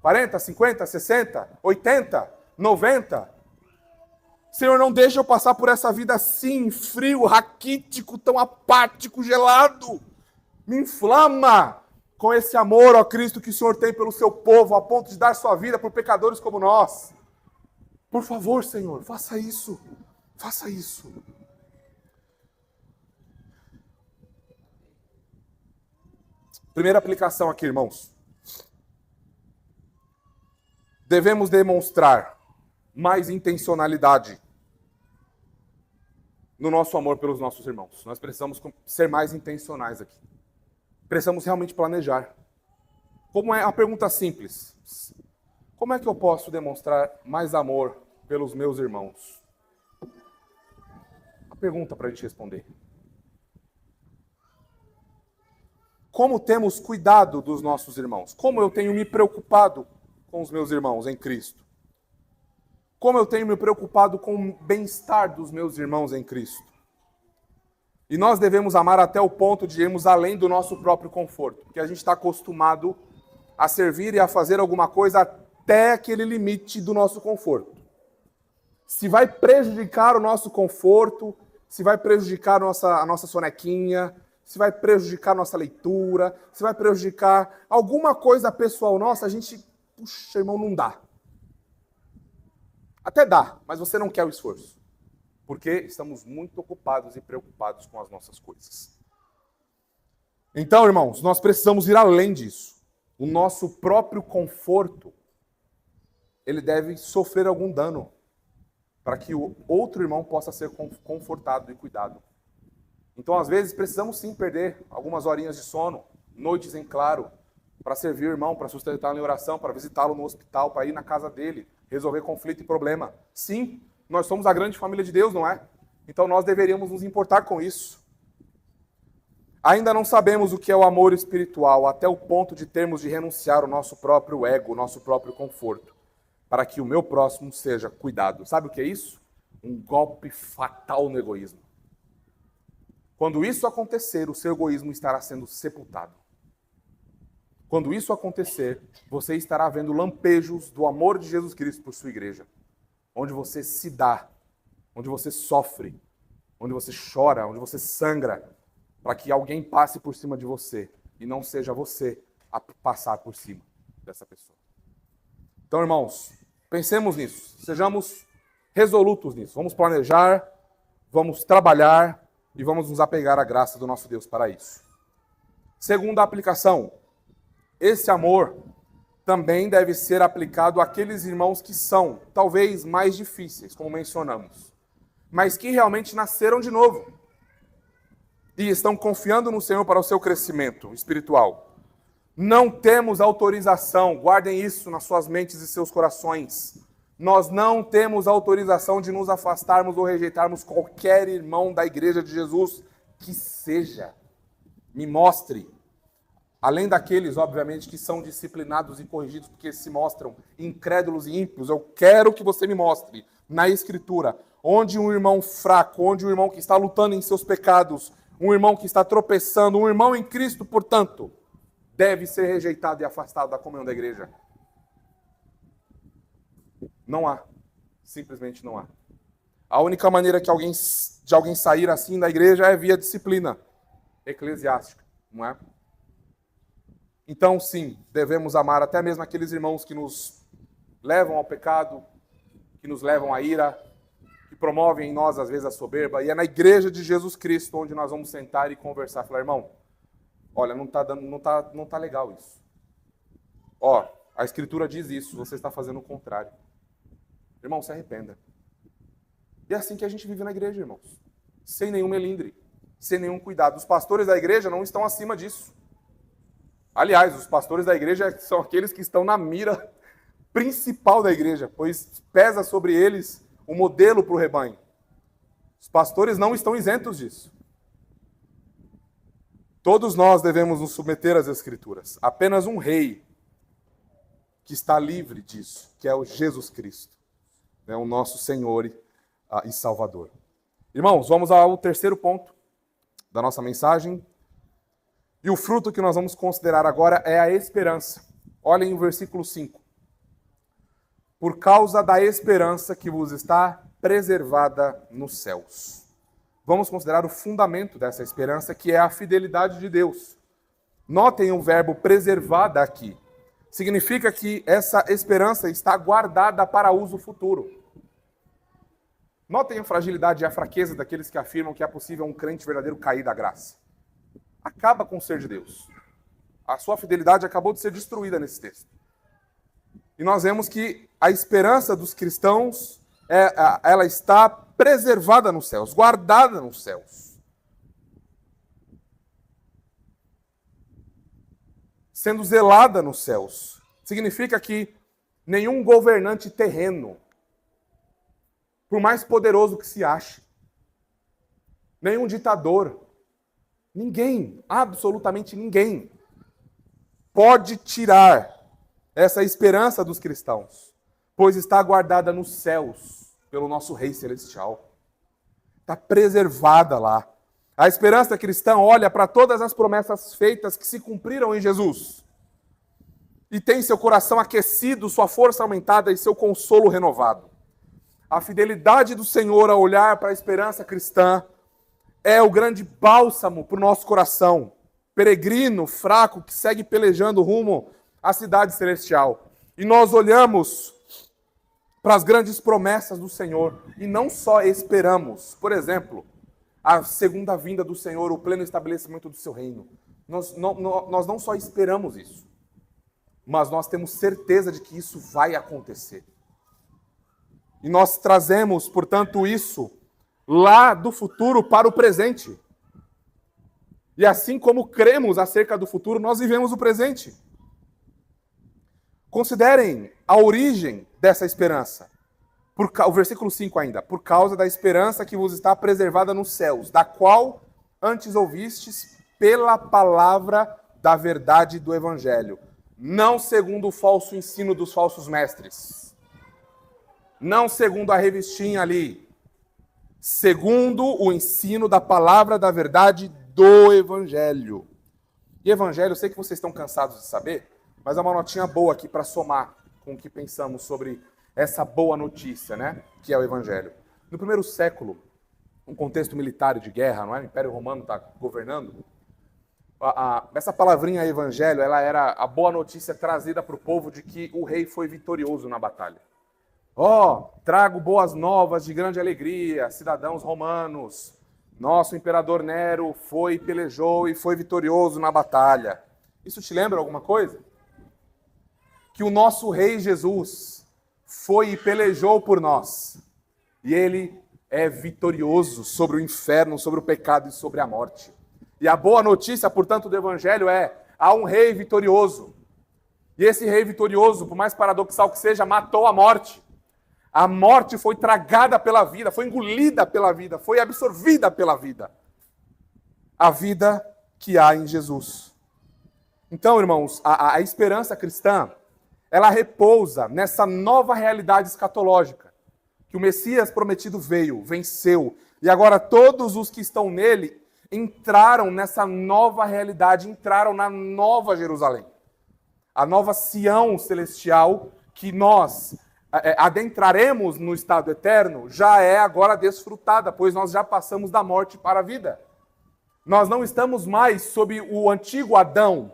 40, 50, 60, 80, 90? Senhor, não deixa eu passar por essa vida assim, frio, raquítico, tão apático, gelado. Me inflama com esse amor, ó Cristo, que o Senhor tem pelo seu povo, a ponto de dar sua vida por pecadores como nós. Por favor, Senhor, faça isso. Faça isso. Primeira aplicação aqui, irmãos. Devemos demonstrar mais intencionalidade no nosso amor pelos nossos irmãos. Nós precisamos ser mais intencionais aqui. Precisamos realmente planejar. Como é a pergunta simples? Como é que eu posso demonstrar mais amor pelos meus irmãos? A pergunta para a gente responder. Como temos cuidado dos nossos irmãos? Como eu tenho me preocupado com os meus irmãos em Cristo? Como eu tenho me preocupado com o bem-estar dos meus irmãos em Cristo? E nós devemos amar até o ponto de irmos além do nosso próprio conforto, porque a gente está acostumado a servir e a fazer alguma coisa até aquele limite do nosso conforto. Se vai prejudicar o nosso conforto, se vai prejudicar a nossa sonequinha, se vai prejudicar a nossa leitura, se vai prejudicar alguma coisa pessoal nossa, a gente, puxa, irmão, não dá. Até dá, mas você não quer o esforço. Porque estamos muito ocupados e preocupados com as nossas coisas. Então, irmãos, nós precisamos ir além disso. O nosso próprio conforto, ele deve sofrer algum dano para que o outro irmão possa ser confortado e cuidado. Então, às vezes, precisamos sim perder algumas horinhas de sono, noites em claro, para servir o irmão, para sustentá-lo em oração, para visitá-lo no hospital, para ir na casa dele, resolver conflito e problema. Sim, nós somos a grande família de Deus, não é? Então, nós deveríamos nos importar com isso. Ainda não sabemos o que é o amor espiritual, até o ponto de termos de renunciar ao nosso próprio ego, o nosso próprio conforto, para que o meu próximo seja cuidado. Sabe o que é isso? Um golpe fatal no egoísmo. Quando isso acontecer, o seu egoísmo estará sendo sepultado. Quando isso acontecer, você estará vendo lampejos do amor de Jesus Cristo por sua igreja. Onde você se dá, onde você sofre, onde você chora, onde você sangra, para que alguém passe por cima de você e não seja você a passar por cima dessa pessoa. Então, irmãos, pensemos nisso, sejamos resolutos nisso. Vamos planejar, vamos trabalhar e vamos nos apegar à graça do nosso Deus para isso. Segunda aplicação, esse amor também deve ser aplicado àqueles irmãos que são, talvez, mais difíceis, como mencionamos, mas que realmente nasceram de novo e estão confiando no Senhor para o seu crescimento espiritual. Não temos autorização, guardem isso nas suas mentes e seus corações. Nós não temos autorização de nos afastarmos ou rejeitarmos qualquer irmão da igreja de Jesus que seja. Me mostre. Além daqueles, obviamente, que são disciplinados e corrigidos porque se mostram incrédulos e ímpios, eu quero que você me mostre na Escritura onde um irmão fraco, onde um irmão que está lutando em seus pecados, um irmão que está tropeçando, um irmão em Cristo, portanto, deve ser rejeitado e afastado da comunhão da igreja. Não há. Simplesmente não há. A única maneira de alguém sair assim da igreja é via disciplina eclesiástica, não é? Então, sim, devemos amar até mesmo aqueles irmãos que nos levam ao pecado, que nos levam à ira, que promovem em nós, às vezes, a soberba. E é na igreja de Jesus Cristo onde nós vamos sentar e conversar. Falar, irmão, olha, não tá legal isso. Ó, a Escritura diz isso, você está fazendo o contrário. Irmão, se arrependa. E é assim que a gente vive na igreja, irmãos. Sem nenhum melindre, sem nenhum cuidado. Os pastores da igreja não estão acima disso. Aliás, os pastores da igreja são aqueles que estão na mira principal da igreja, pois pesa sobre eles o modelo para o rebanho. Os pastores não estão isentos disso. Todos nós devemos nos submeter às Escrituras. Apenas um rei que está livre disso, que é o Jesus Cristo, né, o nosso Senhor e Salvador. Irmãos, vamos ao terceiro ponto da nossa mensagem. E o fruto que nós vamos considerar agora é a esperança. Olhem o versículo 5. Por causa da esperança que vos está preservada nos céus. Vamos considerar o fundamento dessa esperança, que é a fidelidade de Deus. Notem o verbo preservada aqui. Significa que essa esperança está guardada para uso futuro. Notem a fragilidade e a fraqueza daqueles que afirmam que é possível um crente verdadeiro cair da graça. Acaba com o ser de Deus. A sua fidelidade acabou de ser destruída nesse texto. E nós vemos que a esperança dos cristãos, ela está preservada nos céus, guardada nos céus. Sendo zelada nos céus. Significa que nenhum governante terreno, por mais poderoso que se ache, nenhum ditador, ninguém, absolutamente ninguém, pode tirar essa esperança dos cristãos, pois está guardada nos céus pelo nosso Rei Celestial. Está preservada lá. A esperança cristã olha para todas as promessas feitas que se cumpriram em Jesus e tem seu coração aquecido, sua força aumentada e seu consolo renovado. A fidelidade do Senhor ao olhar para a esperança cristã é o grande bálsamo para o nosso coração, peregrino, fraco, que segue pelejando rumo à cidade celestial. E nós olhamos para as grandes promessas do Senhor e não só esperamos, por exemplo, a segunda vinda do Senhor, o pleno estabelecimento do seu reino. Nós não só esperamos isso, mas nós temos certeza de que isso vai acontecer. E nós trazemos, portanto, isso lá do futuro para o presente. E assim como cremos acerca do futuro, nós vivemos o presente. Considerem a origem dessa esperança. O versículo 5 ainda. Por causa da esperança que vos está preservada nos céus, da qual antes ouvistes pela palavra da verdade do Evangelho. Não segundo o falso ensino dos falsos mestres. Não segundo a revistinha ali. Segundo o ensino da palavra da verdade do Evangelho. E Evangelho, eu sei que vocês estão cansados de saber, mas é uma notinha boa aqui para somar com o que pensamos sobre essa boa notícia, né? Que é o Evangelho. No primeiro século, um contexto militar e de guerra, não é? O Império Romano está governando. Essa palavrinha Evangelho, ela era a boa notícia trazida para o povo de que o rei foi vitorioso na batalha. Trago boas novas de grande alegria, cidadãos romanos. Nosso imperador Nero pelejou e foi vitorioso na batalha. Isso te lembra alguma coisa? Que o nosso rei Jesus foi e pelejou por nós. E ele é vitorioso sobre o inferno, sobre o pecado e sobre a morte. E a boa notícia, portanto, do Evangelho é: há um rei vitorioso. E esse rei vitorioso, por mais paradoxal que seja, matou a morte. A morte foi tragada pela vida, foi engolida pela vida, foi absorvida pela vida. A vida que há em Jesus. Então, irmãos, a esperança cristã, ela repousa nessa nova realidade escatológica. Que o Messias prometido veio, venceu. E agora todos os que estão nele entraram nessa nova realidade, entraram na nova Jerusalém. A nova Sião celestial que nós adentraremos no estado eterno, já é agora desfrutada, pois nós já passamos da morte para a vida. Nós não estamos mais sob o antigo Adão,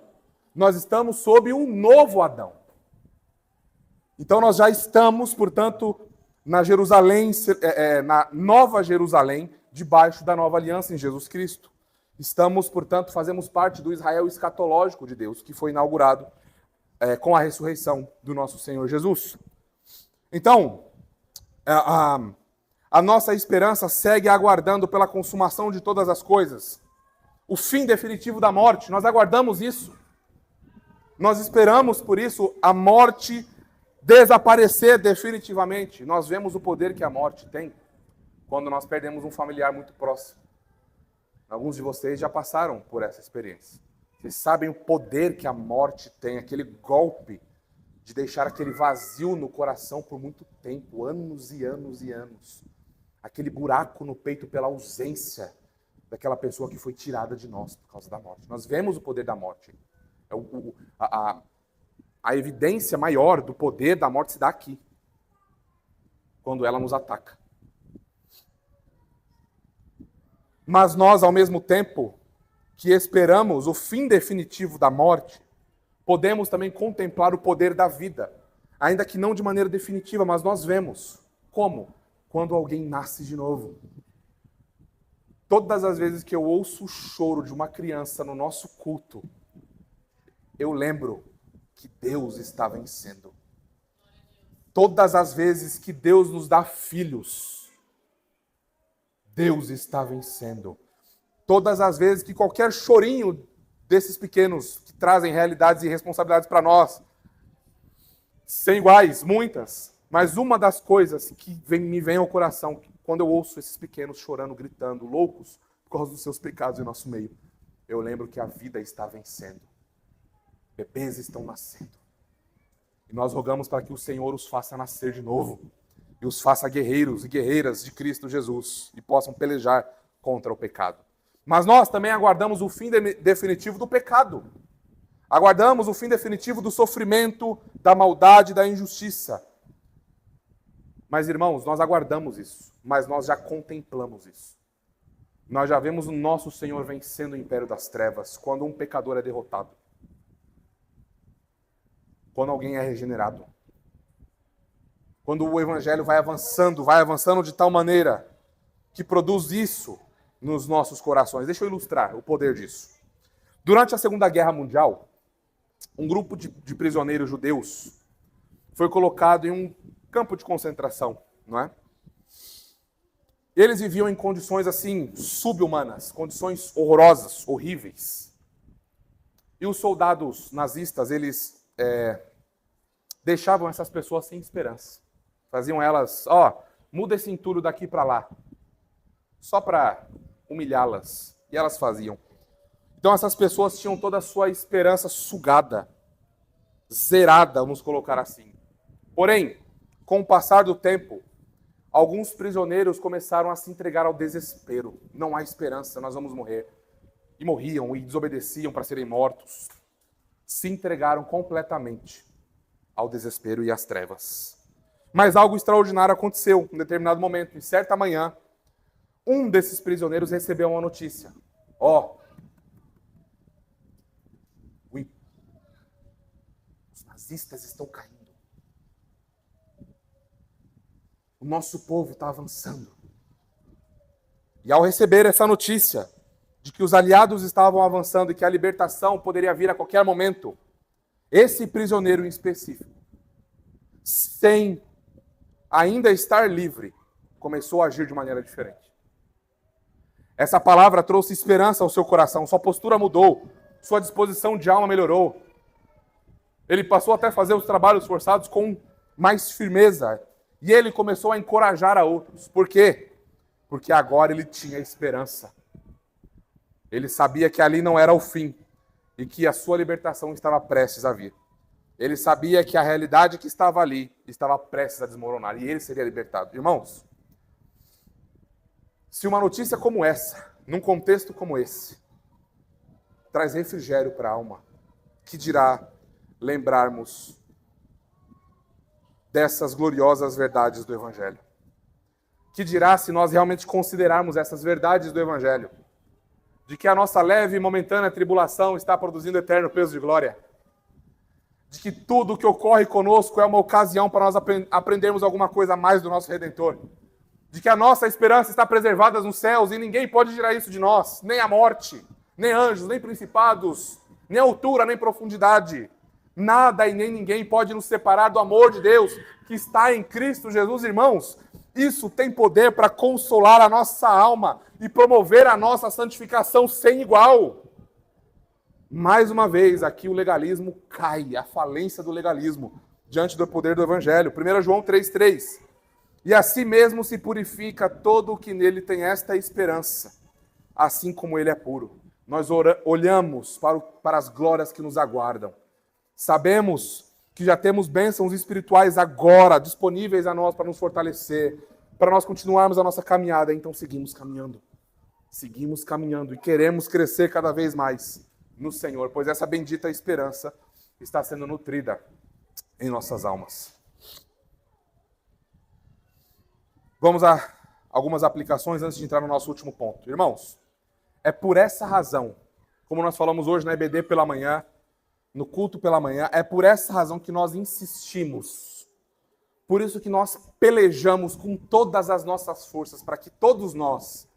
nós estamos sob um novo Adão. Então nós já estamos, portanto, na Jerusalém, na nova Jerusalém, debaixo da nova aliança em Jesus Cristo. Estamos, portanto, fazemos parte do Israel escatológico de Deus, que foi inaugurado com a ressurreição do nosso Senhor Jesus. Então, a nossa esperança segue aguardando pela consumação de todas as coisas. O fim definitivo da morte, nós aguardamos isso. Nós esperamos, por isso, a morte desaparecer definitivamente. Nós vemos o poder que a morte tem quando nós perdemos um familiar muito próximo. Alguns de vocês já passaram por essa experiência. Vocês sabem o poder que a morte tem, aquele golpe de deixar aquele vazio no coração por muito tempo, anos e anos e anos. Aquele buraco no peito pela ausência daquela pessoa que foi tirada de nós por causa da morte. Nós vemos o poder da morte. A evidência maior do poder da morte se dá aqui, quando ela nos ataca. Mas nós, ao mesmo tempo que esperamos o fim definitivo da morte, podemos também contemplar o poder da vida, ainda que não de maneira definitiva, mas nós vemos. Como? Quando alguém nasce de novo. Todas as vezes que eu ouço o choro de uma criança no nosso culto, eu lembro que Deus está vencendo. Todas as vezes que Deus nos dá filhos, Deus está vencendo. Todas as vezes que qualquer chorinho desses pequenos que trazem realidades e responsabilidades para nós, sem iguais, muitas, mas uma das coisas que me vem ao coração, quando eu ouço esses pequenos chorando, gritando, loucos, por causa dos seus pecados em nosso meio, eu lembro que a vida está vencendo. Bebês estão nascendo. E nós rogamos para que o Senhor os faça nascer de novo, e os faça guerreiros e guerreiras de Cristo Jesus, e possam pelejar contra o pecado. Mas nós também aguardamos o fim definitivo do pecado. Aguardamos o fim definitivo do sofrimento, da maldade, da injustiça. Mas, irmãos, nós aguardamos isso, mas nós já contemplamos isso. Nós já vemos o nosso Senhor vencendo o império das trevas, quando um pecador é derrotado. Quando alguém é regenerado. Quando o evangelho vai avançando de tal maneira que produz isso nos nossos corações. Deixa eu ilustrar o poder disso. Durante a Segunda Guerra Mundial, um grupo de prisioneiros judeus foi colocado em um campo de concentração, não é? Eles viviam em condições assim, sub-humanas, condições horrorosas, horríveis. E os soldados nazistas, eles deixavam essas pessoas sem esperança. Faziam elas, muda esse entulho daqui para lá. Só para humilhá-las. E elas faziam. Então essas pessoas tinham toda a sua esperança sugada, zerada, vamos colocar assim. Porém, com o passar do tempo, alguns prisioneiros começaram a se entregar ao desespero. Não há esperança, nós vamos morrer. E morriam e desobedeciam para serem mortos. Se entregaram completamente ao desespero e às trevas. Mas algo extraordinário aconteceu em determinado momento. Em certa manhã, um desses prisioneiros recebeu uma notícia. Os nazistas estão caindo. O nosso povo está avançando. E ao receber essa notícia de que os aliados estavam avançando e que a libertação poderia vir a qualquer momento, esse prisioneiro em específico, sem ainda estar livre, começou a agir de maneira diferente. Essa palavra trouxe esperança ao seu coração, sua postura mudou. Sua disposição de alma melhorou. Ele passou até a fazer os trabalhos forçados com mais firmeza. E ele começou a encorajar a outros. Por quê? Porque agora ele tinha esperança. Ele sabia que ali não era o fim e que a sua libertação estava prestes a vir. Ele sabia que a realidade que estava ali estava prestes a desmoronar e ele seria libertado. Irmãos, se uma notícia como essa, num contexto como esse, traz refrigério para a alma, que dirá lembrarmos dessas gloriosas verdades do Evangelho? Que dirá se nós realmente considerarmos essas verdades do Evangelho? De que a nossa leve e momentânea tribulação está produzindo eterno peso de glória. De que tudo o que ocorre conosco é uma ocasião para nós aprendermos alguma coisa a mais do nosso Redentor. De que a nossa esperança está preservada nos céus e ninguém pode tirar isso de nós. Nem a morte, nem anjos, nem principados, nem altura, nem profundidade. Nada e nem ninguém pode nos separar do amor de Deus que está em Cristo Jesus, irmãos. Isso tem poder para consolar a nossa alma e promover a nossa santificação sem igual. Mais uma vez, aqui o legalismo cai, a falência do legalismo diante do poder do Evangelho. 1 João 3,3. E a si mesmo se purifica todo o que nele tem esta esperança, assim como ele é puro. Nós olhamos para as glórias que nos aguardam. Sabemos que já temos bênçãos espirituais agora disponíveis a nós para nos fortalecer, para nós continuarmos a nossa caminhada. Então seguimos caminhando e queremos crescer cada vez mais no Senhor, pois essa bendita esperança está sendo nutrida em nossas almas. Vamos a algumas aplicações antes de entrar no nosso último ponto. Irmãos, é por essa razão, como nós falamos hoje na EBD pela manhã, no culto pela manhã, é por essa razão que nós insistimos. Por isso que nós pelejamos com todas as nossas forças, para que todos nós,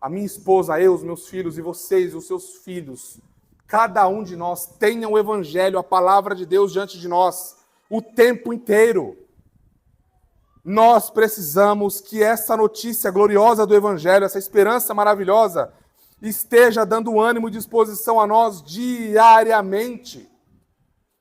a minha esposa, eu, os meus filhos e vocês, os seus filhos, cada um de nós tenha o Evangelho, a palavra de Deus diante de nós, o tempo inteiro. Nós precisamos que essa notícia gloriosa do Evangelho, essa esperança maravilhosa, esteja dando ânimo e disposição a nós diariamente.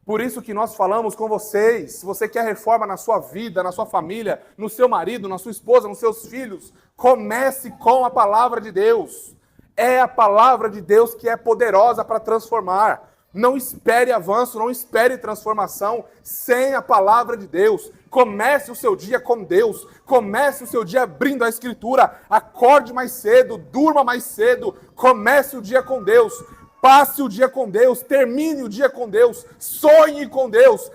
Por isso que nós falamos com vocês, se você quer reforma na sua vida, na sua família, no seu marido, na sua esposa, nos seus filhos, comece com a palavra de Deus. É a palavra de Deus que é poderosa para transformar. Não espere avanço, não espere transformação sem a palavra de Deus. Comece o seu dia com Deus. Comece o seu dia abrindo a Escritura. Acorde mais cedo, durma mais cedo. Comece o dia com Deus. Passe o dia com Deus, termine o dia com Deus, sonhe com Deus,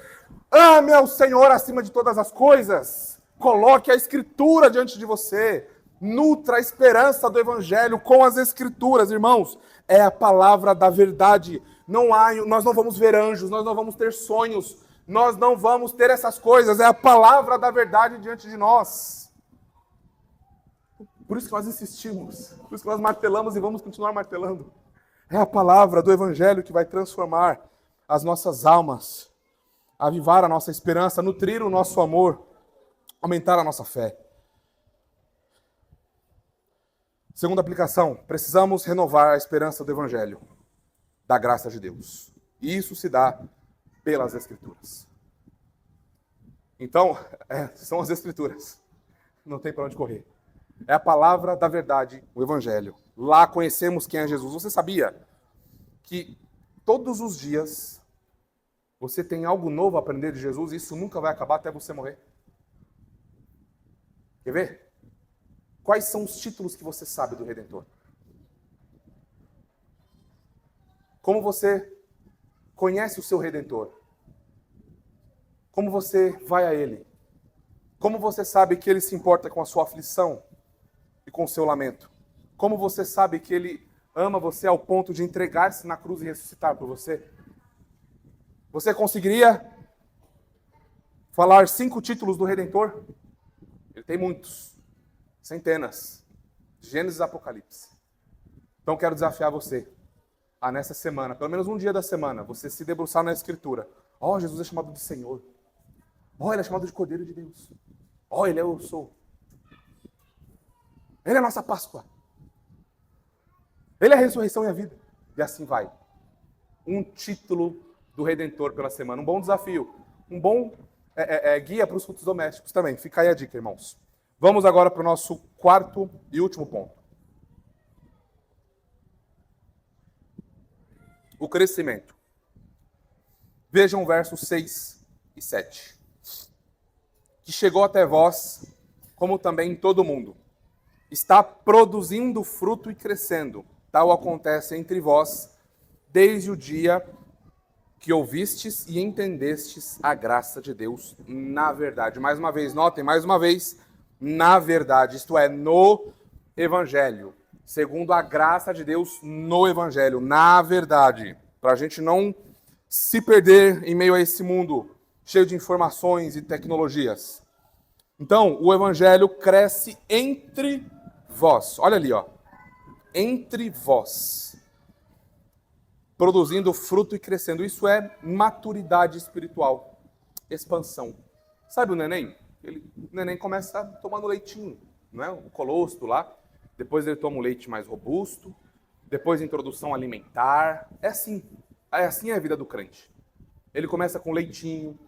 ame ao Senhor acima de todas as coisas, coloque a Escritura diante de você, nutra a esperança do Evangelho com as Escrituras, irmãos, é a palavra da verdade, nós não vamos ver anjos, nós não vamos ter sonhos, nós não vamos ter essas coisas, é a palavra da verdade diante de nós. Por isso que nós insistimos, por isso que nós martelamos e vamos continuar martelando. É a palavra do Evangelho que vai transformar as nossas almas, avivar a nossa esperança, nutrir o nosso amor, aumentar a nossa fé. Segunda aplicação, precisamos renovar a esperança do Evangelho, da graça de Deus. E isso se dá pelas Escrituras. Então, são as Escrituras. Não tem para onde correr. É a palavra da verdade, o Evangelho. Lá conhecemos quem é Jesus. Você sabia que todos os dias você tem algo novo a aprender de Jesus e isso nunca vai acabar até você morrer? Quer ver? Quais são os títulos que você sabe do Redentor? Como você conhece o seu Redentor? Como você vai a Ele? Como você sabe que Ele se importa com a sua aflição e com o seu lamento? Como você sabe que Ele ama você ao ponto de entregar-se na cruz e ressuscitar por você? Você conseguiria falar 5 títulos do Redentor? Ele tem muitos, centenas, Gênesis e Apocalipse. Então quero desafiar você a nessa semana, pelo menos um dia da semana, você se debruçar na Escritura. Jesus é chamado de Senhor. Ele é chamado de Cordeiro de Deus. Ele é eu sou. Ele é a nossa Páscoa. Ele é a ressurreição e a vida. E assim vai. um título do Redentor pela semana. Um bom desafio. Um bom guia para os cultos domésticos também. Fica aí a dica, irmãos. Vamos agora para o nosso quarto e último ponto. O crescimento. Vejam versos 6 e 7. Que chegou até vós, como também em todo mundo. Está produzindo fruto e crescendo. Tal acontece entre vós, desde o dia que ouvistes e entendestes a graça de Deus na verdade. Mais uma vez, notem, mais uma vez, na verdade, isto é, no Evangelho. Segundo a graça de Deus no Evangelho, na verdade. Para a gente não se perder em meio a esse mundo cheio de informações e tecnologias. Então, o Evangelho cresce entre vós. Olha ali, ó. Entre vós. Produzindo fruto e crescendo. Isso é maturidade espiritual. Expansão. Sabe o neném? O neném começa tomando leitinho, não é? O colostro lá. Depois ele toma um leite mais robusto. Depois introdução alimentar. É assim. É assim a vida do crente. Ele começa com leitinho,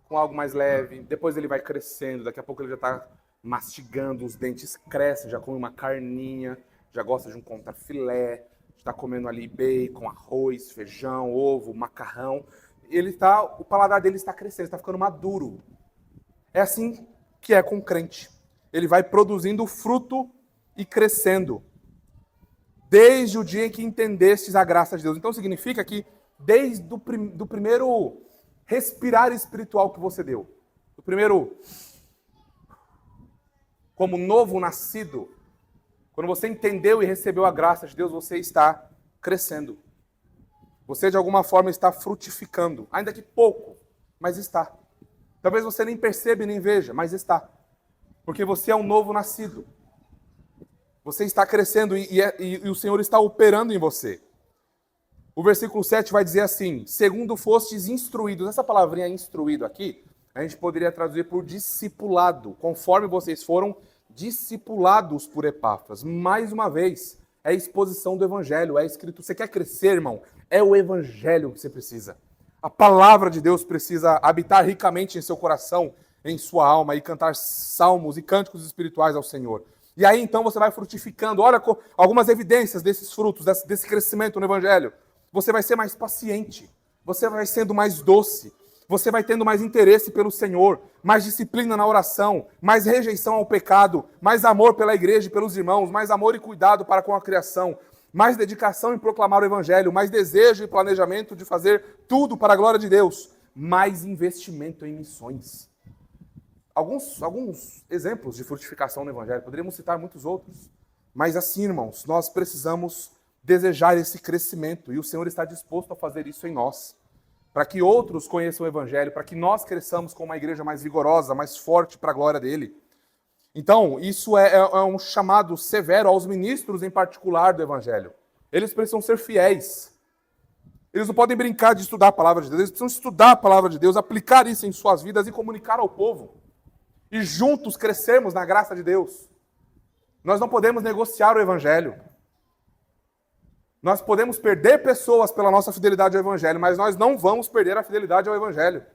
com algo mais leve. Depois ele vai crescendo. Daqui a pouco ele já está mastigando, os dentes crescem, já come uma carninha, já gosta de um contrafilé, está comendo ali bacon, arroz, feijão, ovo, macarrão. O paladar dele está crescendo, está ficando maduro. É assim que é com o crente. Ele vai produzindo fruto e crescendo. Desde o dia em que entendestes a graça de Deus. Então significa que desde do primeiro respirar espiritual que você deu, do primeiro, como novo nascido, quando você entendeu e recebeu a graça de Deus, você está crescendo. Você, de alguma forma, está frutificando. Ainda que pouco, mas está. Talvez você nem perceba e nem veja, mas está. Porque você é um novo nascido. Você está crescendo e o Senhor está operando em você. O versículo 7 vai dizer assim: segundo fostes instruídos. Essa palavrinha instruído aqui, a gente poderia traduzir por discipulado. Conforme vocês foram discipulados por Epáfras. Mais uma vez, é a exposição do Evangelho. É escrito, você quer crescer, irmão? É o Evangelho que você precisa. A palavra de Deus precisa habitar ricamente em seu coração, em sua alma, e cantar salmos e cânticos espirituais ao Senhor. E aí, então, você vai frutificando. Olha algumas evidências desses frutos, desse crescimento no Evangelho. Você vai ser mais paciente. Você vai sendo mais doce. Você vai tendo mais interesse pelo Senhor, mais disciplina na oração, mais rejeição ao pecado, mais amor pela igreja e pelos irmãos, mais amor e cuidado para com a criação, mais dedicação em proclamar o Evangelho, mais desejo e planejamento de fazer tudo para a glória de Deus, mais investimento em missões. Alguns exemplos de frutificação no Evangelho, poderíamos citar muitos outros, mas assim, irmãos, nós precisamos desejar esse crescimento e o Senhor está disposto a fazer isso em nós, para que outros conheçam o Evangelho, para que nós cresçamos com uma igreja mais vigorosa, mais forte para a glória dele. Então, isso é um chamado severo aos ministros em particular do Evangelho. Eles precisam ser fiéis. Eles não podem brincar de estudar a palavra de Deus, eles precisam estudar a palavra de Deus, aplicar isso em suas vidas e comunicar ao povo. E juntos crescermos na graça de Deus. Nós não podemos negociar o Evangelho. Nós podemos perder pessoas pela nossa fidelidade ao Evangelho, mas nós não vamos perder a fidelidade ao Evangelho.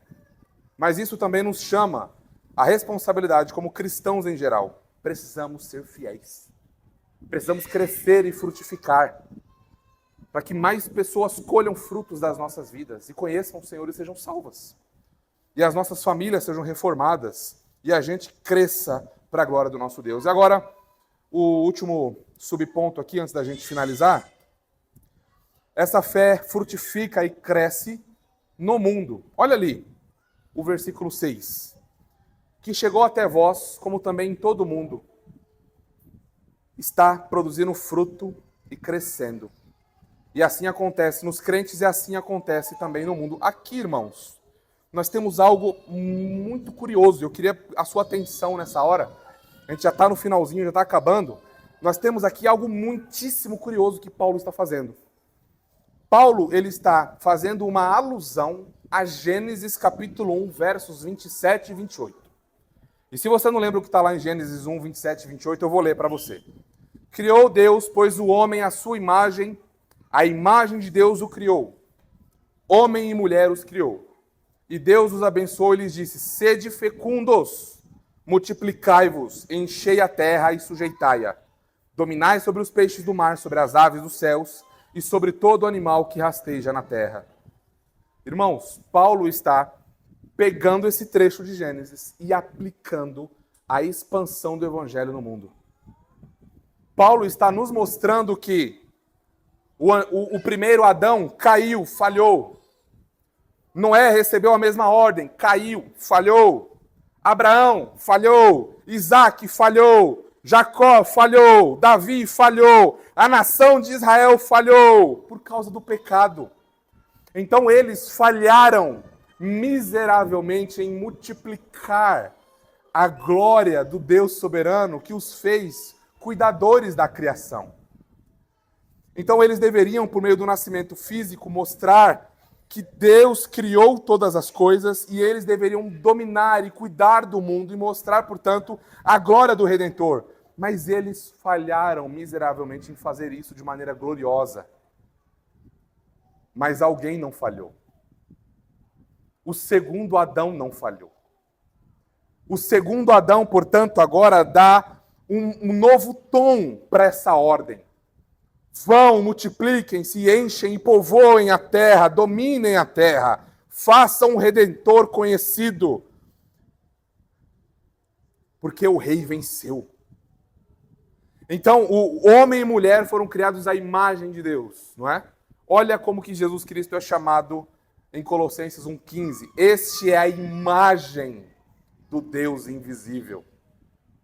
Mas isso também nos chama a responsabilidade como cristãos em geral. Precisamos ser fiéis. Precisamos crescer e frutificar, para que mais pessoas colham frutos das nossas vidas e conheçam o Senhor e sejam salvas. E as nossas famílias sejam reformadas e a gente cresça para a glória do nosso Deus. E agora, o último subponto aqui, antes da gente finalizar. Essa fé frutifica e cresce no mundo. Olha ali, o versículo 6. Que chegou até vós, como também em todo mundo, está produzindo fruto e crescendo. E assim acontece nos crentes e assim acontece também no mundo. Aqui, irmãos, nós temos algo muito curioso. Eu queria a sua atenção nessa hora. A gente já está no finalzinho, já está acabando. Nós temos aqui algo muitíssimo curioso que Paulo está fazendo. Paulo, ele está fazendo uma alusão a Gênesis capítulo 1, versos 27 e 28. E se você não lembra o que está lá em Gênesis 1, 27 e 28, eu vou ler para você. Criou Deus, pois o homem à sua imagem, a imagem de Deus o criou. homem e mulher os criou. E Deus os abençoou e lhes disse: sede fecundos, multiplicai-vos, enchei a terra e sujeitai-a. Dominai sobre os peixes do mar, sobre as aves dos céus e sobre todo animal que rasteja na terra. Irmãos, Paulo está pegando esse trecho de Gênesis e aplicando a expansão do evangelho no mundo. Paulo está nos mostrando que o primeiro Adão caiu, falhou. Noé recebeu a mesma ordem, caiu, falhou. Abraão falhou. Isaac falhou. Jacó falhou. Davi falhou. A nação de Israel falhou por causa do pecado. Então eles falharam miseravelmente em multiplicar a glória do Deus soberano que os fez cuidadores da criação. Então eles deveriam, por meio do nascimento físico, mostrar que Deus criou todas as coisas e eles deveriam dominar e cuidar do mundo e mostrar, portanto, a glória do Redentor. Mas eles falharam miseravelmente em fazer isso de maneira gloriosa. Mas alguém não falhou. O segundo Adão não falhou. O segundo Adão, portanto, agora dá um novo tom para essa ordem. Vão, multipliquem-se, enchem e povoem a terra, dominem a terra, façam um Redentor conhecido. Porque o rei venceu. Então, o homem e mulher foram criados à imagem de Deus, não é? Olha como que Jesus Cristo é chamado em Colossenses 1,15. Este é a imagem do Deus invisível.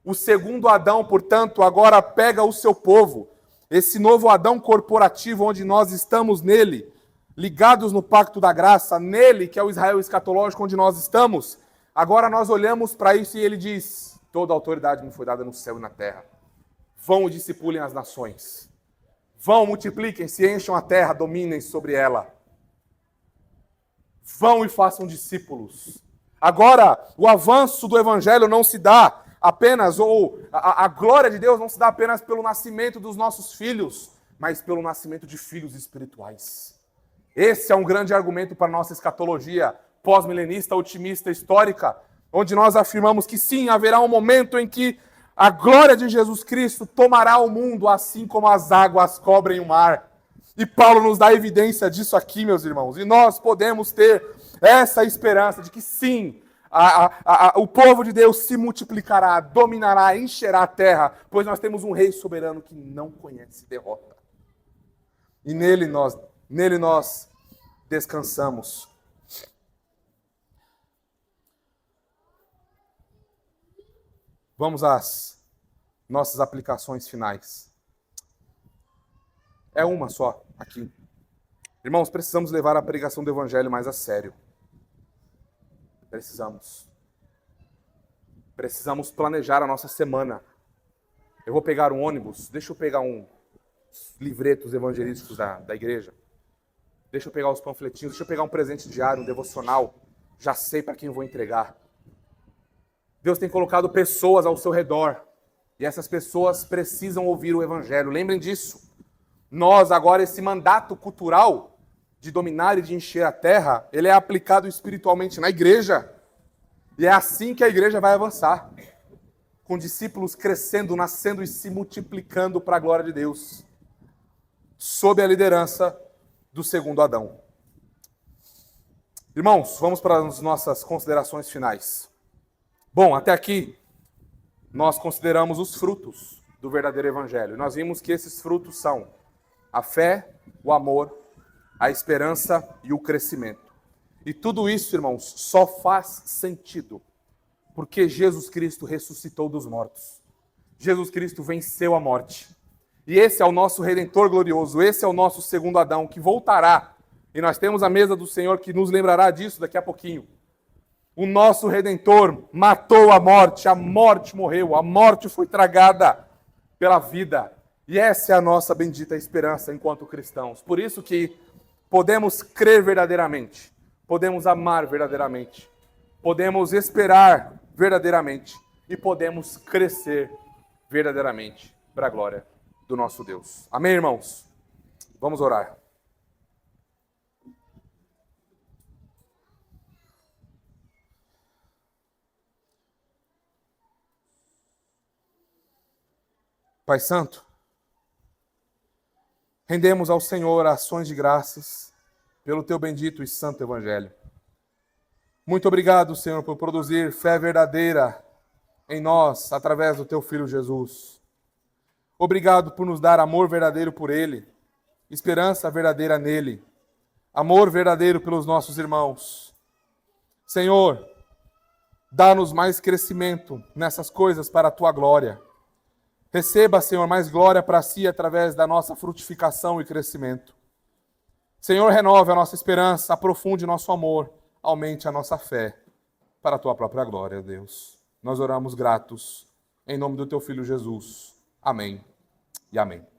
O segundo Adão, portanto, agora pega o seu povo. Esse novo Adão corporativo, onde nós estamos nele, ligados no pacto da graça, nele, que é o Israel escatológico, onde nós estamos, agora nós olhamos para isso e ele diz: toda a autoridade me foi dada no céu e na terra. Vão e discipulem as nações. Vão, multipliquem-se, encham a terra, dominem sobre ela. Vão e façam discípulos. Agora, o avanço do evangelho não se dá apenas, ou a glória de Deus não se dá apenas pelo nascimento dos nossos filhos, mas pelo nascimento de filhos espirituais. Esse é um grande argumento para a nossa escatologia pós-milenista, otimista, histórica, onde nós afirmamos que sim, haverá um momento em que a glória de Jesus Cristo tomará o mundo assim como as águas cobrem o mar. E Paulo nos dá evidência disso aqui, meus irmãos. E nós podemos ter essa esperança de que sim, o povo de Deus se multiplicará, dominará, encherá a terra, pois nós temos um rei soberano que não conhece derrota. E nele nós descansamos. Vamos às nossas aplicações finais. É uma só aqui. Irmãos, precisamos levar a pregação do evangelho mais a sério. Precisamos planejar a nossa semana. Eu vou pegar um ônibus, deixa eu pegar uns livretos evangelísticos da igreja. Deixa eu pegar os panfletinhos, deixa eu pegar um presente diário, um devocional. Já sei para quem eu vou entregar. Deus tem colocado pessoas ao seu redor. E essas pessoas precisam ouvir o evangelho. Lembrem disso. Nós, agora, esse mandato cultural de dominar e de encher a terra, ele é aplicado espiritualmente na igreja. E é assim que a igreja vai avançar. Com discípulos crescendo, nascendo e se multiplicando para a glória de Deus. Sob a liderança do segundo Adão. Irmãos, vamos para as nossas considerações finais. Bom, até aqui, nós consideramos os frutos do verdadeiro evangelho. Nós vimos que esses frutos são a fé, o amor, a esperança e o crescimento. E tudo isso, irmãos, só faz sentido porque Jesus Cristo ressuscitou dos mortos. Jesus Cristo venceu a morte. E esse é o nosso Redentor glorioso, esse é o nosso segundo Adão que voltará. E nós temos a mesa do Senhor que nos lembrará disso daqui a pouquinho. O nosso Redentor matou a morte morreu, a morte foi tragada pela vida. E essa é a nossa bendita esperança enquanto cristãos. Por isso que podemos crer verdadeiramente, podemos amar verdadeiramente, podemos esperar verdadeiramente e podemos crescer verdadeiramente para a glória do nosso Deus. Amém, irmãos? Vamos orar. Pai Santo, rendemos ao Senhor ações de graças pelo teu bendito e santo Evangelho. Muito obrigado, Senhor, por produzir fé verdadeira em nós, através do teu Filho Jesus. Obrigado por nos dar amor verdadeiro por Ele, esperança verdadeira nele, amor verdadeiro pelos nossos irmãos. Senhor, dá-nos mais crescimento nessas coisas para a tua glória. Receba, Senhor, mais glória para si através da nossa frutificação e crescimento. Senhor, renove a nossa esperança, aprofunde nosso amor, aumente a nossa fé para a tua própria glória, Deus. Nós oramos gratos, em nome do teu Filho Jesus. Amém e amém.